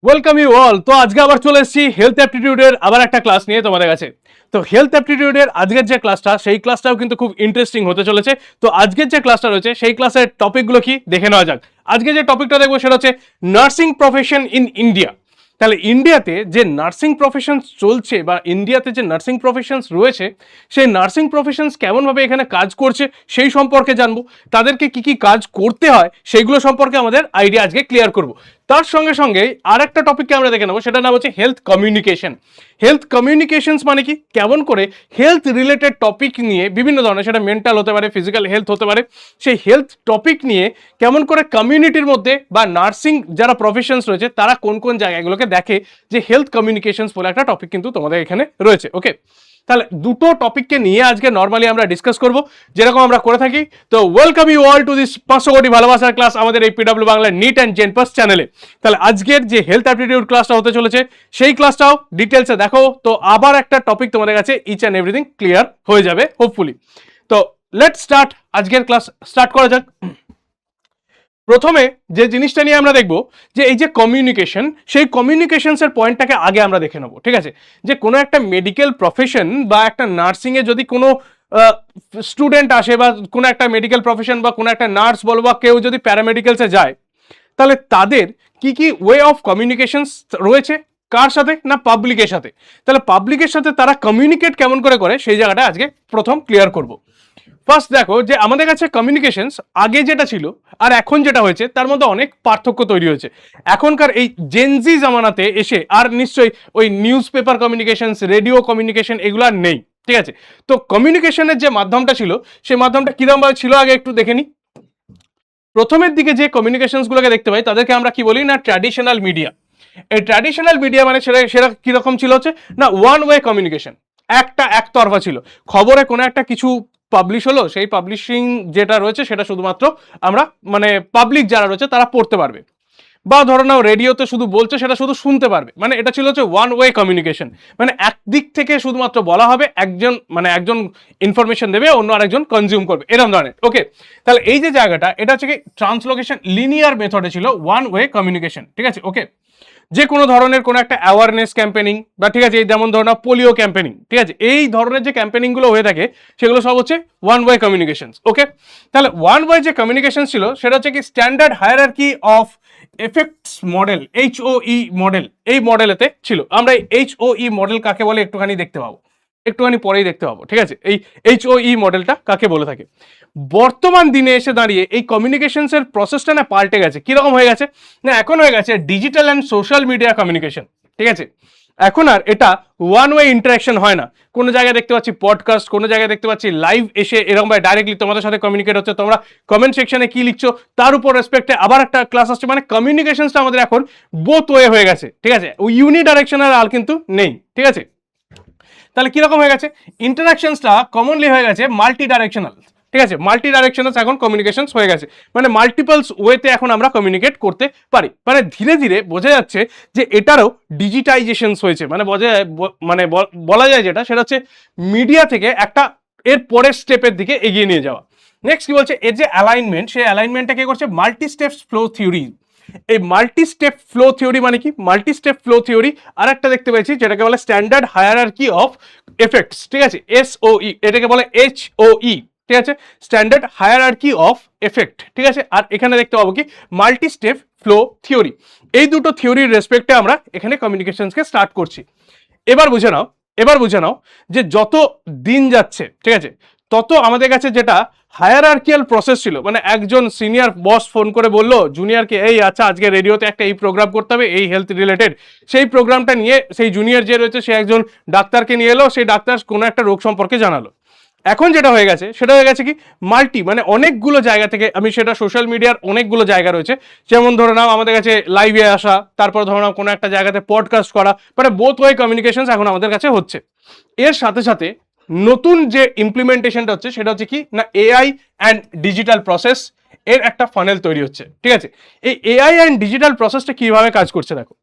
Welcome you all. তো আজকে আবার চলে এসেছি হেলথ অ্যাপটিটিউডের আবার একটা ক্লাস নিয়ে তোমাদের কাছে। তো হেলথ অ্যাপটিটিউডের আজকের যে ক্লাসটা, সেই ক্লাসটাও কিন্তু খুব ইন্টারেস্টিং হতে চলেছে। তো আজকের যে ক্লাসটা রয়েছে সেই ক্লাসের টপিকগুলো কি দেখে নেওয়া যাক। আজকে যে টপিকটা দেখবো সেটা হচ্ছে নার্সিং প্রফেশন ইন ইন্ডিয়া। তাহলে ইন্ডিয়াতে যে নার্সিং প্রফেশনস চলছে বা ইন্ডিয়াতে যে নার্সিং প্রফেশনস রয়েছে, সেই নার্সিং প্রফেশনস কেমনভাবে এখানে কাজ করছে সেই সম্পর্কে জানবো। তাদেরকে কি কি কাজ করতে হয় সেইগুলো সম্পর্কে আমাদের আইডিয়া আজকে ক্লিয়ার করব। তার সঙ্গে সঙ্গে আর একটা টপিককে আমরা দেখে নেবো, সেটা নাম হচ্ছে হেলথ কমিউনিকেশন। হেলথ কমিউনিকেশনস মানে কি, কেমন করে হেলথ রিলেটেড টপিক নিয়ে বিভিন্ন ধরনের, সেটা মেন্টাল হতে পারে, ফিজিক্যাল হেলথ হতে পারে, সেই হেলথ টপিক নিয়ে কেমন করে কমিউনিটির মধ্যে বা নার্সিং যারা প্রফেশনস রয়েছে তারা কোন কোন জায়গাগুলোকে দেখে, যে হেলথ কমিউনিকেশনস বলে একটা টপিক কিন্তু তোমাদের এখানে রয়েছে। ওকে, তাহলে দুটো টপিককে নিয়ে আজকে নর্মালি আমরা ডিসকাস করব, যেরকম আমরা করে থাকি। তো welcome you all to this 500 crore ভালোবাসার ক্লাস আমাদের এই পিডব্লিউ বাংলা নিট অ্যান্ড জেনপাস চ্যানেলে। তাহলে আজকের যে হেলথ অ্যাপটিটিউড ক্লাসটা হতে চলেছে সেই ক্লাসটাও ডিটেলসে দেখো, তো আবার একটা টপিক তোমাদের কাছে ইচ অ্যান্ড এভরিথিং ক্লিয়ার হয়ে যাবে হোপফুলি। তো লেটস স্টার্ট, আজকের ক্লাস স্টার্ট করা যাক। প্রথমে যে জিনিসটা নিয়ে আমরা দেখব, যে এই যে কমিউনিকেশন, সেই কমিউনিকেশনসের পয়েন্টটাকে আগে আমরা দেখে নেব। ঠিক আছে, যে কোনো একটা মেডিকেল প্রফেশন বা একটা নার্সিংয়ে যদি কোনো স্টুডেন্ট আসে বা কোনো একটা মেডিকেল প্রফেশন বা কোনো একটা নার্স বলো বা কেউ যদি প্যারামেডিক্যালসে যায়, তাহলে তাদের কি কি ওয়ে অফ কমিউনিকেশনস রয়েছে, কার সাথে না পাবলিকের সাথে। তাহলে পাবলিকের সাথে তারা কমিউনিকেট কেমন করে করে সেই জায়গাটা আজকে প্রথম ক্লিয়ার করব। ফার্স্ট দেখো, যে আমাদের কাছে কমিউনিকেশনস আগে যেটা ছিল আর এখন যেটা হয়েছে তার মধ্যে অনেক পার্থক্য তৈরি হয়েছে। এখনকার এই জেনজি জামানাতে এসে আর নিশ্চয়ই ওই news paper communications, radio communication এগুলো আর নেই। ঠিক আছে, তো কমিউনিকেশনের যে মাধ্যমটা ছিল সেই মাধ্যমটা কিরমভাবে ছিল আগে একটু দেখে নিই। প্রথমের দিকে যে কমিউনিকেশনসগুলোকে দেখতে পাই তাদেরকে আমরা কি বলি না ট্র্যাডিশনাল মিডিয়া। এই ট্র্যাডিশনাল মিডিয়া মানে সেটা সেটা কিরকম ছিল হচ্ছে না ওয়ান ওয়ে কমিউনিকেশন, একতরফা ছিল। খবরে কোনো একটা কিছু পাবলিশ হলো, সেই পাবলিশিং যেটা রয়েছে সেটা শুধুমাত্র আমরা মানে পাবলিক যারা রয়েছে তারা পড়তে পারবে, বা ধরো নাও রেডিওতে শুধু বলছে সেটা শুধু শুনতে পারবে। মানে এটা ছিল হচ্ছে ওয়ান ওয়ে কমিউনিকেশন, মানে একদিক থেকে শুধুমাত্র বলা হবে, একজন ইনফরমেশন দেবে, অন্য আরেকজন কনজিউম করবে, এরকম ধরনের। ওকে, তাহলে এই যে জায়গাটা এটা হচ্ছে কি ট্রান্সলোকেশন লিনিয়ার মেথডে ছিল ওয়ান ওয়ে কমিউনিকেশন। ঠিক আছে, ওকে, যে কোনো ধরনের কোনো একটা অ্যাওয়ারনেস ক্যাম্পেনিং বা ঠিক আছে, যেমন ধরো না পোলিও ক্যাম্পেনিং, ঠিক আছে, এই ধরনের যে ক্যাম্পেনিংগুলো হয়ে থাকে সেগুলো সব হচ্ছে ওয়ান ওয়ে কমিউনিকেশন। ওকে, তাহলে ওয়ান ওয়ে যে কমিউনিকেশন ছিল সেটা হচ্ছে কি standard hierarchy of effects model, HOE model, এই মডেলেতে ছিল। আমরা HOE মডেল কাকে বলে একটুখানি দেখতে পাবো, একটুখানি পরেই দেখতে পাবো। ঠিক আছে, এই HOE মডেলটা কাকে বলে থাকে। বর্তমান দিনে এসে দাঁড়িয়ে এই কমিউনিকেশনসের প্রসেসটা না পাল্টে গেছে। কিরকম হয়ে গেছে না, এখন হয়ে গেছে digital and social media communication. ঠিক আছে, এখন আর এটা ওয়ান ওয়ে ইন্টারাকশন হয় না। কোনো জায়গায় দেখতে পাচ্ছি পডকাস্ট, কোনো জায়গায় দেখতে পাচ্ছি লাইভ এসে এরকম ভাবে ডাইরেক্টলি তোমাদের সাথে কমিউনিকেট হচ্ছে, তোমরা কমেন্ট সেকশনে কি লিখছো তার উপর রেসপেক্টে আবার একটা ক্লাস আসছে। মানে কমিউনিকেশনসটা আমাদের এখন বোথ ওয়ে হয়ে গেছে। ঠিক আছে, ইউনি ডাইরেকশনাল আর কিন্তু নেই। ঠিক আছে, তাহলে কিরকম হয়ে গেছে, ইন্টারাকশনসটা কমনলি হয়ে গেছে মাল্টি ডাইরেকশনাল। ঠিক আছে, মাল্টি ডাইরেকশনাল এখন কমিউনিকেশনস হয়ে গেছে, মানে মাল্টিপলস ওয়েতে এখন আমরা কমিউনিকেট করতে পারি। মানে ধীরে ধীরে বোঝা যাচ্ছে যে এটারও ডিজিটাইজেশনস হয়েছে। মানে বলা যায় যেটা সেটা হচ্ছে মিডিয়া থেকে একটা এর পরের স্টেপের দিকে এগিয়ে নিয়ে যাওয়া। নেক্সট কি বলছে, এর যে অ্যালাইনমেন্ট, সেই অ্যালাইনমেন্টটা কে করছে মাল্টি স্টেপস ফ্লো থিওরি। এই মাল্টি স্টেপ ফ্লো থিওরি মানে কি, মাল্টি স্টেপ ফ্লো থিওরি আর একটা দেখতে পেয়েছি যেটাকে বলে স্ট্যান্ডার্ড হায়ারার্কি অফ এফেক্টস। ঠিক আছে, SOE, এটাকে বলে HOE। ঠিক আছে, স্ট্যান্ডার্ড হায়ারার্কি অফ এফেক্ট। ঠিক আছে, আর এখানে দেখতে পাবো কি মাল্টি স্টেপ ফ্লো থিওরি। এই দুটো থিওরির রেসপেক্টে আমরা এখানে কমিউনিকেশনসকে স্টার্ট করছি। এবার বুঝে নাও যে যত দিন যাচ্ছে, ঠিক আছে, তত আমাদের কাছে যেটা হায়ারার্কিয়াল প্রসেস ছিল, মানে একজন সিনিয়র বস ফোন করে বললো জুনিয়রকে, এই আচ্ছা আজকে রেডিওতে একটা এই প্রোগ্রাম করতে হবে এই হেলথ রিলেটেড, সেই প্রোগ্রামটা নিয়ে সেই জুনিয়র যে রয়েছে সে একজন ডাক্তারকে নিয়ে এলো, সেই ডাক্তার কোনো একটা রোগ সম্পর্কে জানালো। এখন যেটা হয়ে গেছে সেটা হয়ে গেছে কি মাল্টি, মানে অনেকগুলো জায়গা থেকে, আমি সেটা সোশ্যাল মিডিয়ার অনেকগুলো জায়গা রয়েছে, যেমন ধরে নাও আমাদের কাছে লাইভে আসা, তারপর ধরে নাও কোনো একটা জায়গাতে পডকাস্ট করা, মানে বোথ ওয়ে কমিউনিকেশন এখন আমাদের কাছে হচ্ছে। এর সাথে সাথে নতুন যে ইমপ্লিমেন্টেশনটা হচ্ছে সেটা হচ্ছে কি না AI অ্যান্ড ডিজিটাল প্রসেস, এর একটা ফানেল তৈরি হচ্ছে। ঠিক আছে, এই AI অ্যান্ড ডিজিটাল প্রসেসটা কিভাবে কাজ করছে দেখো।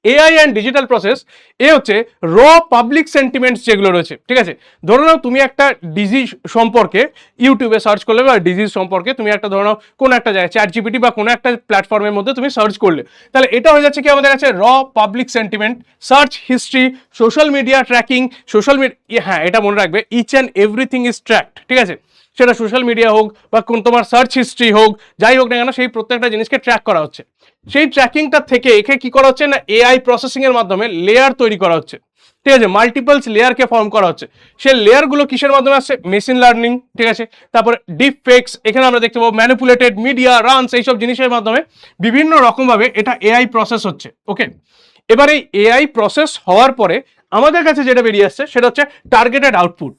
এআই অ্যান্ড ডিজিটাল প্রসেস এ হচ্ছে র পাবলিক সেন্টিমেন্টস যেগুলো রয়েছে, ঠিক আছে। ধরে নাও তুমি একটা ডিজিজ সম্পর্কে ইউটিউবে সার্চ করলে, বা ডিজিজ সম্পর্কে তুমি একটা ধরে নাও কোনো একটা জায়গায় চ্যাট জিপিটি বা কোনো একটা প্ল্যাটফর্মের মধ্যে তুমি সার্চ করলে, তাহলে এটা হয়ে যাচ্ছে কি আমাদের কাছে র public sentiment, search history, social media tracking, social media, হ্যাঁ এটা মনে রাখবে, each and everything is tracked, ঠিক আছে। সেটা সোশ্যাল মিডিয়া হোক বা কোন তোমার সার্চ হিস্ট্রি হোক, যাই হোক না কেন, সেই প্রত্যেকটা জিনিসকে ট্র্যাক করা হচ্ছে। সেই ট্র্যাকিংটা থেকে একে কি করা হচ্ছে না, এআই প্রসেসিং এর মাধ্যমে লেয়ার তৈরি করা হচ্ছে, ঠিক আছে, মাল্টিপলস লেয়ারকে ফর্ম করা হচ্ছে। সেই লেয়ারগুলো কিসের মাধ্যমে আসছে, মেশিন লার্নিং, ঠিক আছে, তারপরে ডিপ ফেক্স, এখানে আমরা দেখতে পাবো ম্যানিপুলেটেড মিডিয়া রানস, এইসব জিনিসের মাধ্যমে বিভিন্ন রকমভাবে এটা এআই প্রসেস হচ্ছে। ওকে, এবার এই এআই প্রসেস হওয়ার পরে আমাদের কাছে যেটা বেরিয়ে আসছে সেটা হচ্ছে টার্গেটেড আউটপুট,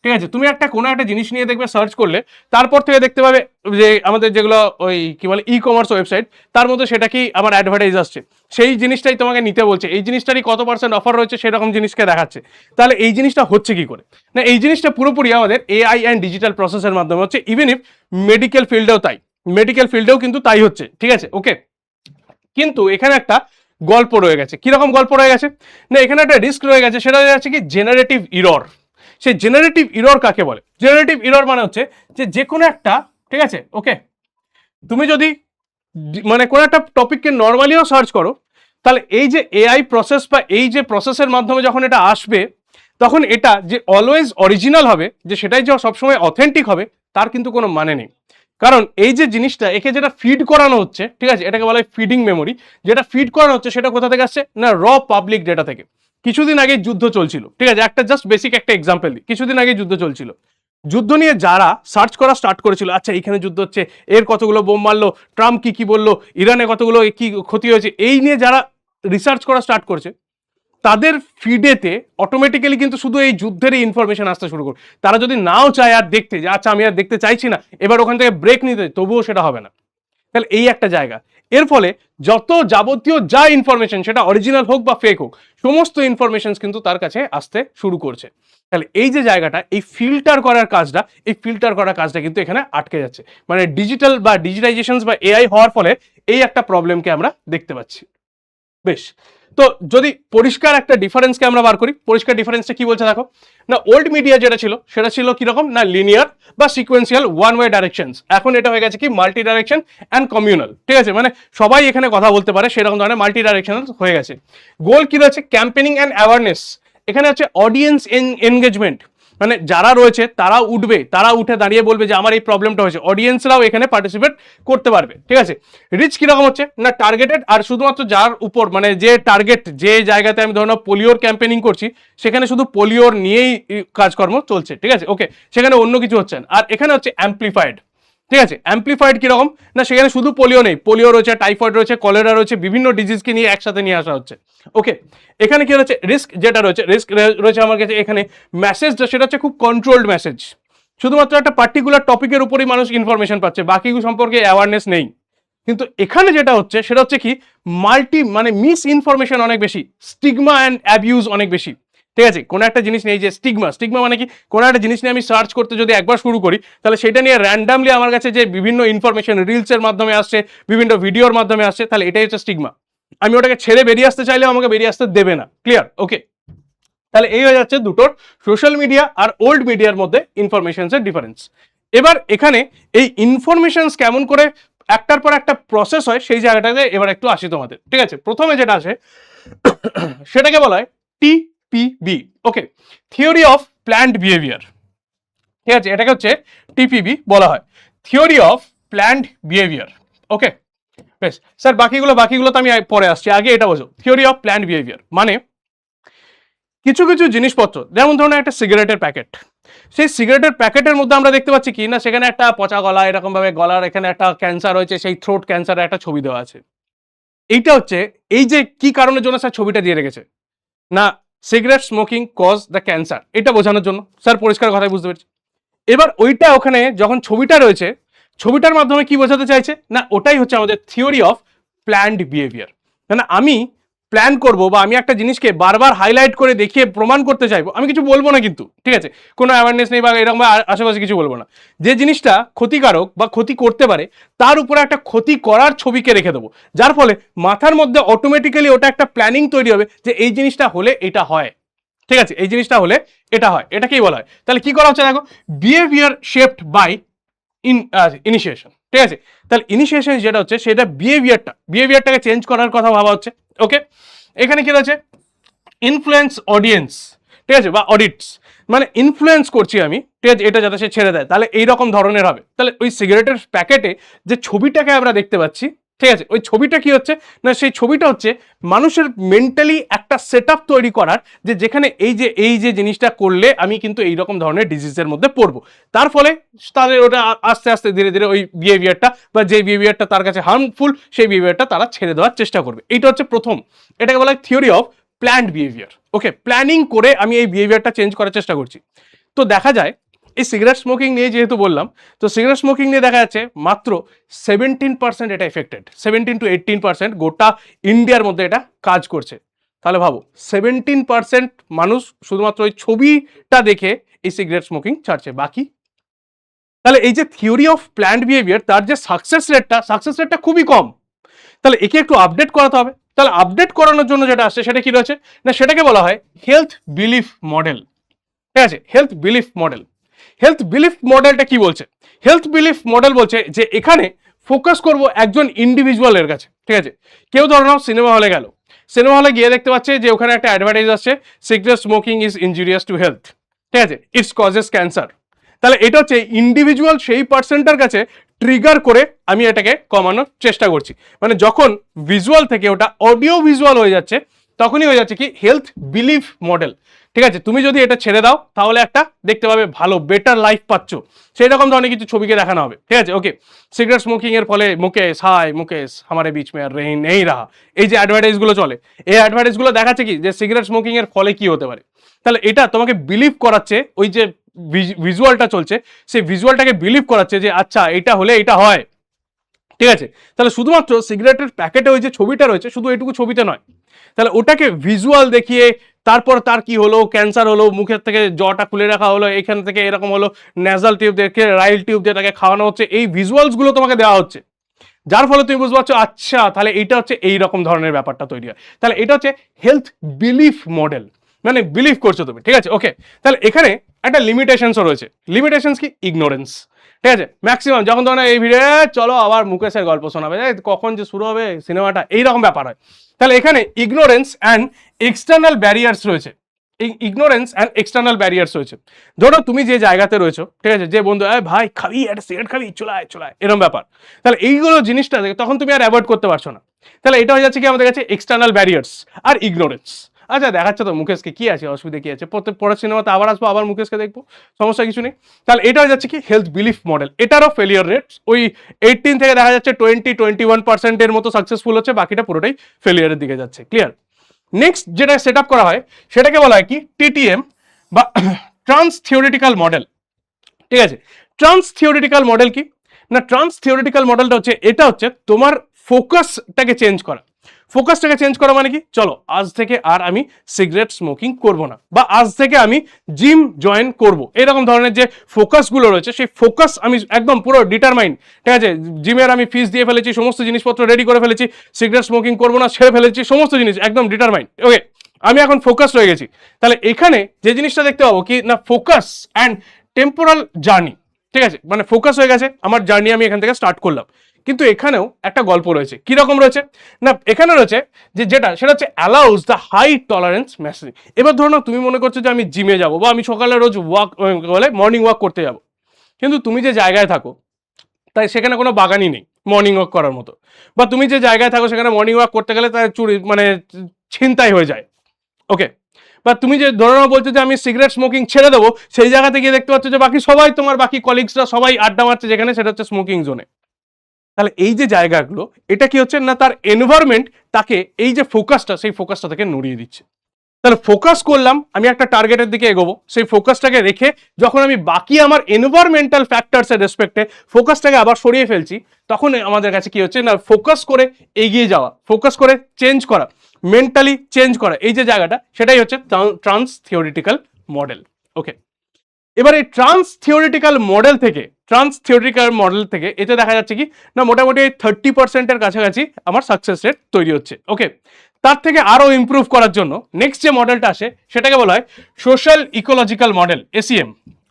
ঠিক আছে। তুমি একটা কোনো একটা জিনিস নিয়ে দেখবে সার্চ করলে, তারপর থেকে দেখতে পাবে যে আমাদের যেগুলো ওই কি বলে ই কমার্স ওয়েবসাইট, তার মধ্যে সেটা কি আমার অ্যাডভার্টাইজ আসছে, সেই জিনিসটাই তোমাকে নিতে বলছে, এই জিনিসটারই কত পার্সেন্ট অফার রয়েছে সেরকম জিনিসকে দেখাচ্ছে। তাহলে এই জিনিসটা হচ্ছে কি করে না, এই জিনিসটা পুরোপুরি আমাদের এআই অ্যান্ড ডিজিটাল প্রসেসের মাধ্যমে হচ্ছে। ইভেন ইফ মেডিকেল ফিল্ডেও তাই, মেডিকেল ফিল্ডেও কিন্তু তাই হচ্ছে, ঠিক আছে। ওকে, কিন্তু এখানে একটা গল্প রয়ে গেছে। কিরকম গল্প রয়ে গেছে না, এখানে একটা রিস্ক রয়ে গেছে, সেটা হয়ে যাচ্ছে কি জেনারেটিভ ইরর। সেই জেনারেটিভ ইরর কাকে বলে, জেনারেটিভ ইরর মানে হচ্ছে যে কোনো একটা, ঠিক আছে, ওকে, তুমি যদি মানে কোনো একটা টপিককে নর্মালিও সার্চ করো, তাহলে এই যে এআই প্রসেস বা এই যে প্রসেসের মাধ্যমে যখন এটা আসবে, তখন এটা যে অলওয়েজ অরিজিনাল হবে, যে সেটাই যে সবসময় অথেন্টিক হবে, তার কিন্তু কোনো মানে নেই। কারণ এই যে জিনিসটা একে যেটা ফিড করানো হচ্ছে, ঠিক আছে, এটাকে বলা হয় ফিডিং মেমোরি। যেটা ফিড করানো হচ্ছে সেটা কোথা থেকে আসছে না, র পাবলিক ডেটা থেকে। কিছুদিন আগে যুদ্ধ চলছিল, ঠিক আছে, একটা জাস্ট বেসিক একটা এক্সাম্পল দিই, কিছুদিন আগে যুদ্ধ চলছিল। যুদ্ধ নিয়ে যারা সার্চ করা স্টার্ট করেছিল, আচ্ছা এখানে যুদ্ধ হচ্ছে, এর কতগুলো বোম মারলো, ট্রাম্প কি কি বললো, ইরানে কতগুলো কি ক্ষতি হয়েছে, এই নিয়ে যারা রিসার্চ করা স্টার্ট করেছে, তাদের ফিডেতে অটোমেটিক্যালি কিন্তু শুধু এই যুদ্ধেরই ইনফরমেশন আসতে শুরু করে। তারা যদি নাও চায় আর দেখতে, যে আচ্ছা আমি আর দেখতে চাইছি না, এবার ওখান থেকে ব্রেক নিতে, তবুও সেটা হবে না। তাহলে এই একটা জায়গা, এর ফলে যত যাবতীয় যা ইনফরমেশন, সেটা অরিজিনাল হোক বা ফেক হোক, সমস্ত ইনফরমেশন কিন্তু তার কাছে আসতে শুরু করছে। তাহলে এই যে জায়গাটা, এই ফিল্টার করার কাজটা, এই ফিল্টার করার কাজটা কিন্তু এখানে আটকে যাচ্ছে। মানে ডিজিটাল বা ডিজিটাইজেশন বা এআই হওয়ার ফলে এই একটা প্রবলেমকে আমরা দেখতে পাচ্ছি। বেশ, তো যদি পরিষ্কার একটা ডিফারেন্সকে আমরা বার করি, পরিষ্কার ডিফারেন্সটা কি বলছে দেখো না, ওল্ড মিডিয়া যেটা ছিল সেটা ছিল কিরকম না, লিনিয়ার বা সিকোয়েন্সিয়াল ওয়ান ওয়ে ডাইরেকশনস। এখন এটা হয়ে গেছে কি মাল্টি ডাইরেকশন অ্যান্ড কমিউনাল, ঠিক আছে, মানে সবাই এখানে কথা বলতে পারে, সেরকম ধরনের মাল্টি ডাইরেকশনাল হয়ে গেছে। গোল কি রয়েছে, ক্যাম্পেনিং অ্যান্ড অ্যাওয়ারনেস। এখানে হচ্ছে অডিয়েন্স এনগেজমেন্ট, মানে যারা রয়েছে তারা উঠবে, তারা উঠে দাঁড়িয়ে বলবে যে আমার এই প্রবলেমটা হয়েছে, অডিয়েন্সরাও এখানে পার্টিসিপেট করতে পারবে, ঠিক আছে। রিচ কিরকম হচ্ছে না, টার্গেটেড, আর শুধুমাত্র যার উপর মানে যে টার্গেট, যে জায়গাতে আমি ধরো পোলিওর ক্যাম্পেনিং করছি, সেখানে শুধু পোলিওর নিয়েই কাজকর্ম চলছে, ঠিক আছে, ওকে, সেখানে অন্য কিছু হচ্ছে না। আর এখানে হচ্ছে অ্যাম্পলিফাইড, ঠিক আছে। অ্যাম্পলিফাইড কিরকম না, সেখানে শুধু পোলিও নেই, পোলিও রয়েছে, টাইফয়েড রয়েছে, কলেরা রয়েছে, বিভিন্ন ডিজিজকে নিয়ে একসাথে নিয়ে আসা হচ্ছে। ওকে, এখানে কি রয়েছে, রিস্ক যেটা রয়েছে, রিস্ক রয়েছে আমার কাছে এখানে মেসেজটা, সেটা হচ্ছে খুব কন্ট্রোলড মেসেজ, শুধুমাত্র একটা পার্টিকুলার টপিকের উপরেই মানুষ ইনফরমেশন পাচ্ছে, বাকি সম্পর্কে অ্যাওয়ারনেস নেই। কিন্তু এখানে যেটা হচ্ছে সেটা হচ্ছে কি মানে মিস ইনফরমেশন অনেক বেশি, স্টিগমা অ্যান্ড অ্যাবিউজ অনেক বেশি, ঠিক আছে। কোনো একটা জিনিস নেই যে স্টিগমা, স্টিগমা মানে কি, কোনো একটা জিনিস নিয়ে আমি সার্চ করতে যদি একবার শুরু করি, তাহলে সেটা নিয়ে র্যান্ডামলি আমার কাছে যে বিভিন্ন ইনফরমেশন রিলসের মাধ্যমে আসছে, বিভিন্ন ভিডিওর মাধ্যমে আসছে, তাহলে এটাই হচ্ছে স্টিগমা। আমি ওটাকে ছেড়ে বেরিয়ে আসতে চাইলেও আমাকে বেরিয়ে আসতে দেবে না, ক্লিয়ার, ওকে। তাহলে এই হয়ে যাচ্ছে দুটোর, সোশ্যাল মিডিয়া আর ওল্ড মিডিয়ার মধ্যে ইনফরমেশনসের ডিফারেন্স। এবার এখানে এই ইনফরমেশনস কেমন করে একটার পর একটা প্রসেস হয়, সেই জায়গাটাতে এবার একটু আসি তোমাদের, ঠিক আছে। প্রথমে যেটা আসে সেটাকে বলা হয় TPB, okay, theory of planned behaviour, ঠিক আছে, এটাকে হচ্ছে টিপিবি বলা হয়, থিওরি অফ প্ল্যান্ড বিহেভিয়ার। ওকে, বেশ স্যার, বাকিগুলো তো আমি পরে আসছি, আগে এটা বোঝো, থিওরি অফ প্ল্যান্ড বিহেভিয়ার মানে কিছু কিছু জিনিসপত্র, যেমন ধরুন একটা সিগারেটের প্যাকেট, সেই সিগারেটের প্যাকেটের মধ্যে আমরা দেখতে পাচ্ছি কি না, সেখানে একটা পচা গলা, এরকম ভাবে গলার এখানে একটা ক্যান্সার হয়েছে, সেই থ্রোট ক্যান্সারের একটা ছবি দেওয়া আছে। এইটা হচ্ছে এই যে কি কারণের জন্য স্যার ছবিটা দিয়ে রেখেছে না, cigarette smoking cause the cancer, এটা বোঝানোর জন্য, স্যার পরিষ্কার কথাই বুঝতে পেরেছি। এবার ওইটা ওখানে যখন ছবিটা রয়েছে, ছবিটার মাধ্যমে কি বোঝাতে চাইছে না, ওটাই হচ্ছে আমাদের থিওরি অফ প্ল্যান্ড বিহেভিয়ার। মানে আমি প্ল্যান করব বা আমি একটা জিনিসকে বারবার হাইলাইট করে দেখিয়ে প্রমাণ করতে চাইবো, আমি কিছু বলবো না কিন্তু, ঠিক আছে, কোনো অ্যাওয়ারনেস নেই বা এরকম আশেপাশে কিছু বলবো না। যে জিনিসটা ক্ষতিকারক বা ক্ষতি করতে পারে তার উপরে একটা ক্ষতি করার ছবিকে রেখে দেবো, যার ফলে মাথার মধ্যে অটোমেটিক্যালি ওটা একটা প্ল্যানিং তৈরি হবে যে এই জিনিসটা হলে এটা হয়, ঠিক আছে, এই জিনিসটা হলে এটা হয়, এটাকেই বলা হয়। তাহলে কি করা হচ্ছে দেখো, বিহেভিয়ার শেপড বাই ইনিশিয়েশন, ঠিক আছে। তাহলে ইনিশিয়েশন যেটা হচ্ছে সেটা বিহেভিয়ারটাকে চেঞ্জ করার কথা ভাবা হচ্ছে। ওকে, এখানে কি রয়েছে, ইনফ্লুয়েন্স অডিয়েন্স, ঠিক আছে, বা অডিটস, মানে ইনফ্লুয়েন্স করছি আমি, ঠিক আছে, এটা যাতে সে ছেড়ে দেয়, তাহলে এইরকম ধরনের হবে। তাহলে ওই সিগারেটের প্যাকেটে যে ছবিটাকে আমরা দেখতে পাচ্ছি, ঠিক আছে, ওই ছবিটা কি হচ্ছে না, সেই ছবিটা হচ্ছে মানুষের মেন্টালি একটা সেট আপ তৈরি করার, যে যেখানে এই যে জিনিসটা করলে আমি কিন্তু এইরকম ধরনের ডিজিজের মধ্যে পড়বো, তার ফলে তাদের ওটা আস্তে আস্তে ধীরে ধীরে ওই বিহেভিয়ারটা বা যে বিহেভিয়ারটা তার কাছে হার্মফুল সেই বিহেভিয়ারটা তারা ছেড়ে দেওয়ার চেষ্টা করবে। এইটা হচ্ছে প্রথম, এটাকে বলা হয় theory of planned behaviour. Okay, planning করে আমি এই বিহেভিয়ারটা চেঞ্জ করার চেষ্টা করছি। তো দেখা যায় এই সিগারেট স্মোকিং নিয়ে যেহেতু বললাম, তো সিগারেট স্মোকিং নিয়ে দেখা যাচ্ছে মাত্র 17% এটা এফেক্টেড, 17 to 18% গোটা ইন্ডিয়ার মধ্যে এটা কাজ করছে। তাহলে ভাবো 17% মানুষ শুধুমাত্র ওই ছবিটা দেখে এই সিগারেট স্মোকিং ছাড়ছে, বাকি। তাহলে এই যে থিওরি অফ প্ল্যান্ড বিহেভিয়ার, তার যে সাকসেস রেটটা খুবই কম। তাহলে একে একটু আপডেট করাতে হবে। তাহলে আপডেট করানোর জন্য যেটা আসছে সেটা কি রয়েছে না, সেটাকে বলা হয় হেলথ বিলিফ মডেল, ঠিক আছে, health belief model. Health belief মডেলটা কি বলছে, হেলথ বিলিফ মডেল বলছে যে এখানে ফোকাস করব একজন ইন্ডিভিজুয়ালের কাছে, ঠিক আছে। কেউ ধরো নাও সিনেমা হলে গেল, সিনেমা হলে গিয়ে দেখতে পাচ্ছে যে ওখানে একটা অ্যাডভার্টাইজ আসছে, cigarette smoking is injurious to health, ঠিক আছে, ইটস কজেস ক্যান্সার। তাহলে এটা হচ্ছে ইন্ডিভিজুয়াল সেই পার্সনটার কাছে ট্রিগার করে আমি এটাকে কমানোর চেষ্টা করছি। মানে যখন ভিজুয়াল থেকে ওটা অডিও ভিজুয়াল হয়ে যাচ্ছে, তখনই হয়ে যাচ্ছে কি হেলথ বিলিফ মডেল, ঠিক আছে। তুমি যদি এটা ছেড়ে দাও তাহলে একটা দেখতে পাবে ভালো বেটার লাইফ পাচ্ছ, সেই রকম ধরনের কিছু ছবিকে দেখানো হবে, ঠিক আছে। ওকে, সিগারেট স্মোকিং এর ফলে মুকেশ, হাই মুকেশ হামারে বিচ মে আর নেই রাহা, এই যে অ্যাডভার্টাইজ গুলো চলে, এই অ্যাডভার্টাইজ গুলো দেখাচ্ছে কি যে সিগারেট স্মোকিং এর ফলে কি হতে পারে। তাহলে এটা তোমাকে বিলিভ করাচ্ছে, ওই যে ভিজুয়ালটা চলছে সেই ভিজুয়ালটাকে বিলিভ করাচ্ছে যে আচ্ছা এটা হলে এটা হয়, ঠিক আছে। তাহলে শুধুমাত্র সিগারেটের প্যাকেটে ওই যে ছবিটা রয়েছে শুধু এটুকু ছবিতে নয়, তাহলে ওটাকে ভিজুয়াল দেখিয়ে তারপর তার কি হলো, ক্যান্সার হলো, মুখের থেকে জটা খুলে রাখা হলো, এখান থেকে এরকম হলো, ন্যাজাল টিউব দেখে রাইল টিউব দিয়ে তাকে খাওয়ানো হচ্ছে, এই ভিজুয়ালস গুলো তোমাকে দেওয়া হচ্ছে, যার ফলে তুমি বুঝতে পারছো আচ্ছা তাহলে এইটা হচ্ছে এইরকম ধরনের ব্যাপারটা তৈরি হয়। তাহলে এটা হচ্ছে হেলথ বিলিফ মডেল, মানে বিলিভ করছো তুমি, ঠিক আছে। ওকে, তাহলে এখানে একটা লিমিটেশনসও রয়েছে। লিমিটেশনস কি, ইগনোরেন্স, ঠিক আছে। ম্যাক্সিমাম যখন ধরনের এই ভিডিও চলো আবার মুকেশের গল্প শোনাবে, কখন যে শুরু হবে সিনেমাটা, এইরকম ব্যাপার হয়। তাহলে এখানে ইগনোরেন্স অ্যান্ড এক্সটার্নাল ব্যারিয়ার্স রয়েছে, ইগনোরেন্স অ্যান্ড এক্সটার্নাল ব্যারিয়ার্স রয়েছে। ধরো তুমি যে জায়গাতে রয়েছো, ঠিক আছে, যে বন্ধু ভাই খাবি একটা সিগারেট খাবি, চলায় চলায়, এরকম ব্যাপার। তাহলে এইগুলো জিনিসটা তখন তুমি আর অ্যাভয়েড করতে পারছো না। তাহলে এটা হয়ে যাচ্ছে কি আমাদের কাছে এক্সটার্নাল ব্যারিয়ার্স আর ইগনোরেন্স। আচ্ছা দেখাচ্ছে তো মুকেশকে, কি আছে অসুবিধা কি আছে, পরের সিনেমাতে আবার আসবো, আবার মুকেশকে দেখবো, সমস্যা কিছু নেই। তাহলে এটা হয়ে যাচ্ছে কি হেলথ বিলিফ মডেল। এটারও ফেলিয়ার রেট ওই 18 থেকে দেখা যাচ্ছে 20-21% মতো সাকসেসফুল হচ্ছে, বাকিটা পুরোটাই ফেলিয়ারের দিকে যাচ্ছে। ক্লিয়ার? নেক্সট যেটা সেট আপ করা হয় সেটাকে বলা হয় কি টিটিএম বা ট্রান্স থিওরিটিক্যাল মডেল, ঠিক আছে। ট্রান্স থিওরিটিক্যাল মডেল কি না, ট্রান্স থিওরিটিক্যাল মডেলটা হচ্ছে এটা হচ্ছে তোমার ফোকাসটাকে চেঞ্জ করা। ফোকাসটাকে চেঞ্জ করা মানে কি, চলো আজ থেকে আর আমি সিগারেট স্মোকিং করব না, বা আজ থেকে আমি জিম জয়েন করব, এরকম ধরনের যে ফোকাসগুলো রয়েছে সেই ফোকাস আমি একদম পুরো ডিটারমাইন্ড, ঠিক আছে। জিমের আমি ফিস দিয়ে ফেলেছি, সমস্ত জিনিসপত্র রেডি করে ফেলেছি, সিগারেট স্মোকিং করবো না ছেড়ে ফেলেছি, সমস্ত জিনিস একদম ডিটারমাইন্ড। ওকে, আমি এখন ফোকাস হয়ে গেছি। তাহলে এখানে যে জিনিসটা দেখতে পাবো কি না, ফোকাস অ্যান্ড টেম্পোরাল জার্নি, ঠিক আছে, মানে ফোকাস হয়ে গেছে আমার জার্নি, আমি এখান থেকে স্টার্ট করলাম। কিন্তু এখানেও একটা গল্প রয়েছে, কি রকম রয়েছে না, এখানে রয়েছে যে সেটা হচ্ছে allows the high tolerance message. এবার ধরো না তুমি মনে করছো যে আমি জিমে যাবো বা আমি সকালে রোজ বলে মর্নিং ওয়াক করতে যাবো, কিন্তু তুমি যে জায়গায় থাকো তাই সেখানে কোনো বাগানই নেই মর্নিং ওয়াক করার মতো, বা তুমি যে জায়গায় থাকো সেখানে মর্নিং ওয়াক করতে গেলে তার চুরি মানে ছিনতাই হয়ে যায়। ওকে, বা তুমি যে ধরো বলছো যে আমি সিগারেট স্মোকিং ছেড়ে দেবো, সেই জায়গাতে গিয়ে দেখতে পাচ্ছ যে বাকি সবাই তোমার বাকি কলিগসরা সবাই আড্ডা মারছে, যেখানে সেটা হচ্ছে স্মোকিং জোনে। তাহলে এই যে জায়গাগুলো এটা কি হচ্ছে না, তার এনভায়রনমেন্ট তাকে এই যে ফোকাসটা সেই ফোকাসটা থেকে নড়িয়ে দিচ্ছে। তাহলে ফোকাস করলাম, আমি একটা টার্গেটের দিকে এগোবো, সেই ফোকাসটাকে রেখে যখন আমি বাকি আমার এনভায়রনমেন্টাল ফ্যাক্টরসের রেসপেক্টে ফোকাসটাকে আবার সরিয়ে ফেলছি, তখন আমাদের কাছে কি হচ্ছে না, ফোকাস করে এগিয়ে যাওয়া, ফোকাস করে চেঞ্জ করা, মেন্টালি চেঞ্জ করা, এই যে জায়গাটা, সেটাই হচ্ছে ট্রান্স থিওরিটিক্যাল মডেল। ওকে, এবার এই ট্রান্স থিওরিটিক্যাল মডেল থেকে এতে দেখা যাচ্ছে কি না, মোটামুটি 30%-এর কাছাকাছি আমার সাকসেস রেট তৈরি হচ্ছে। ওকে, তার থেকে আরো ইমপ্রুভ করার জন্য নেক্সট যে মডেলটা আসে সেটাকে বলা হয় সোশ্যাল ইকোলজিক্যাল মডেল, এসিএম।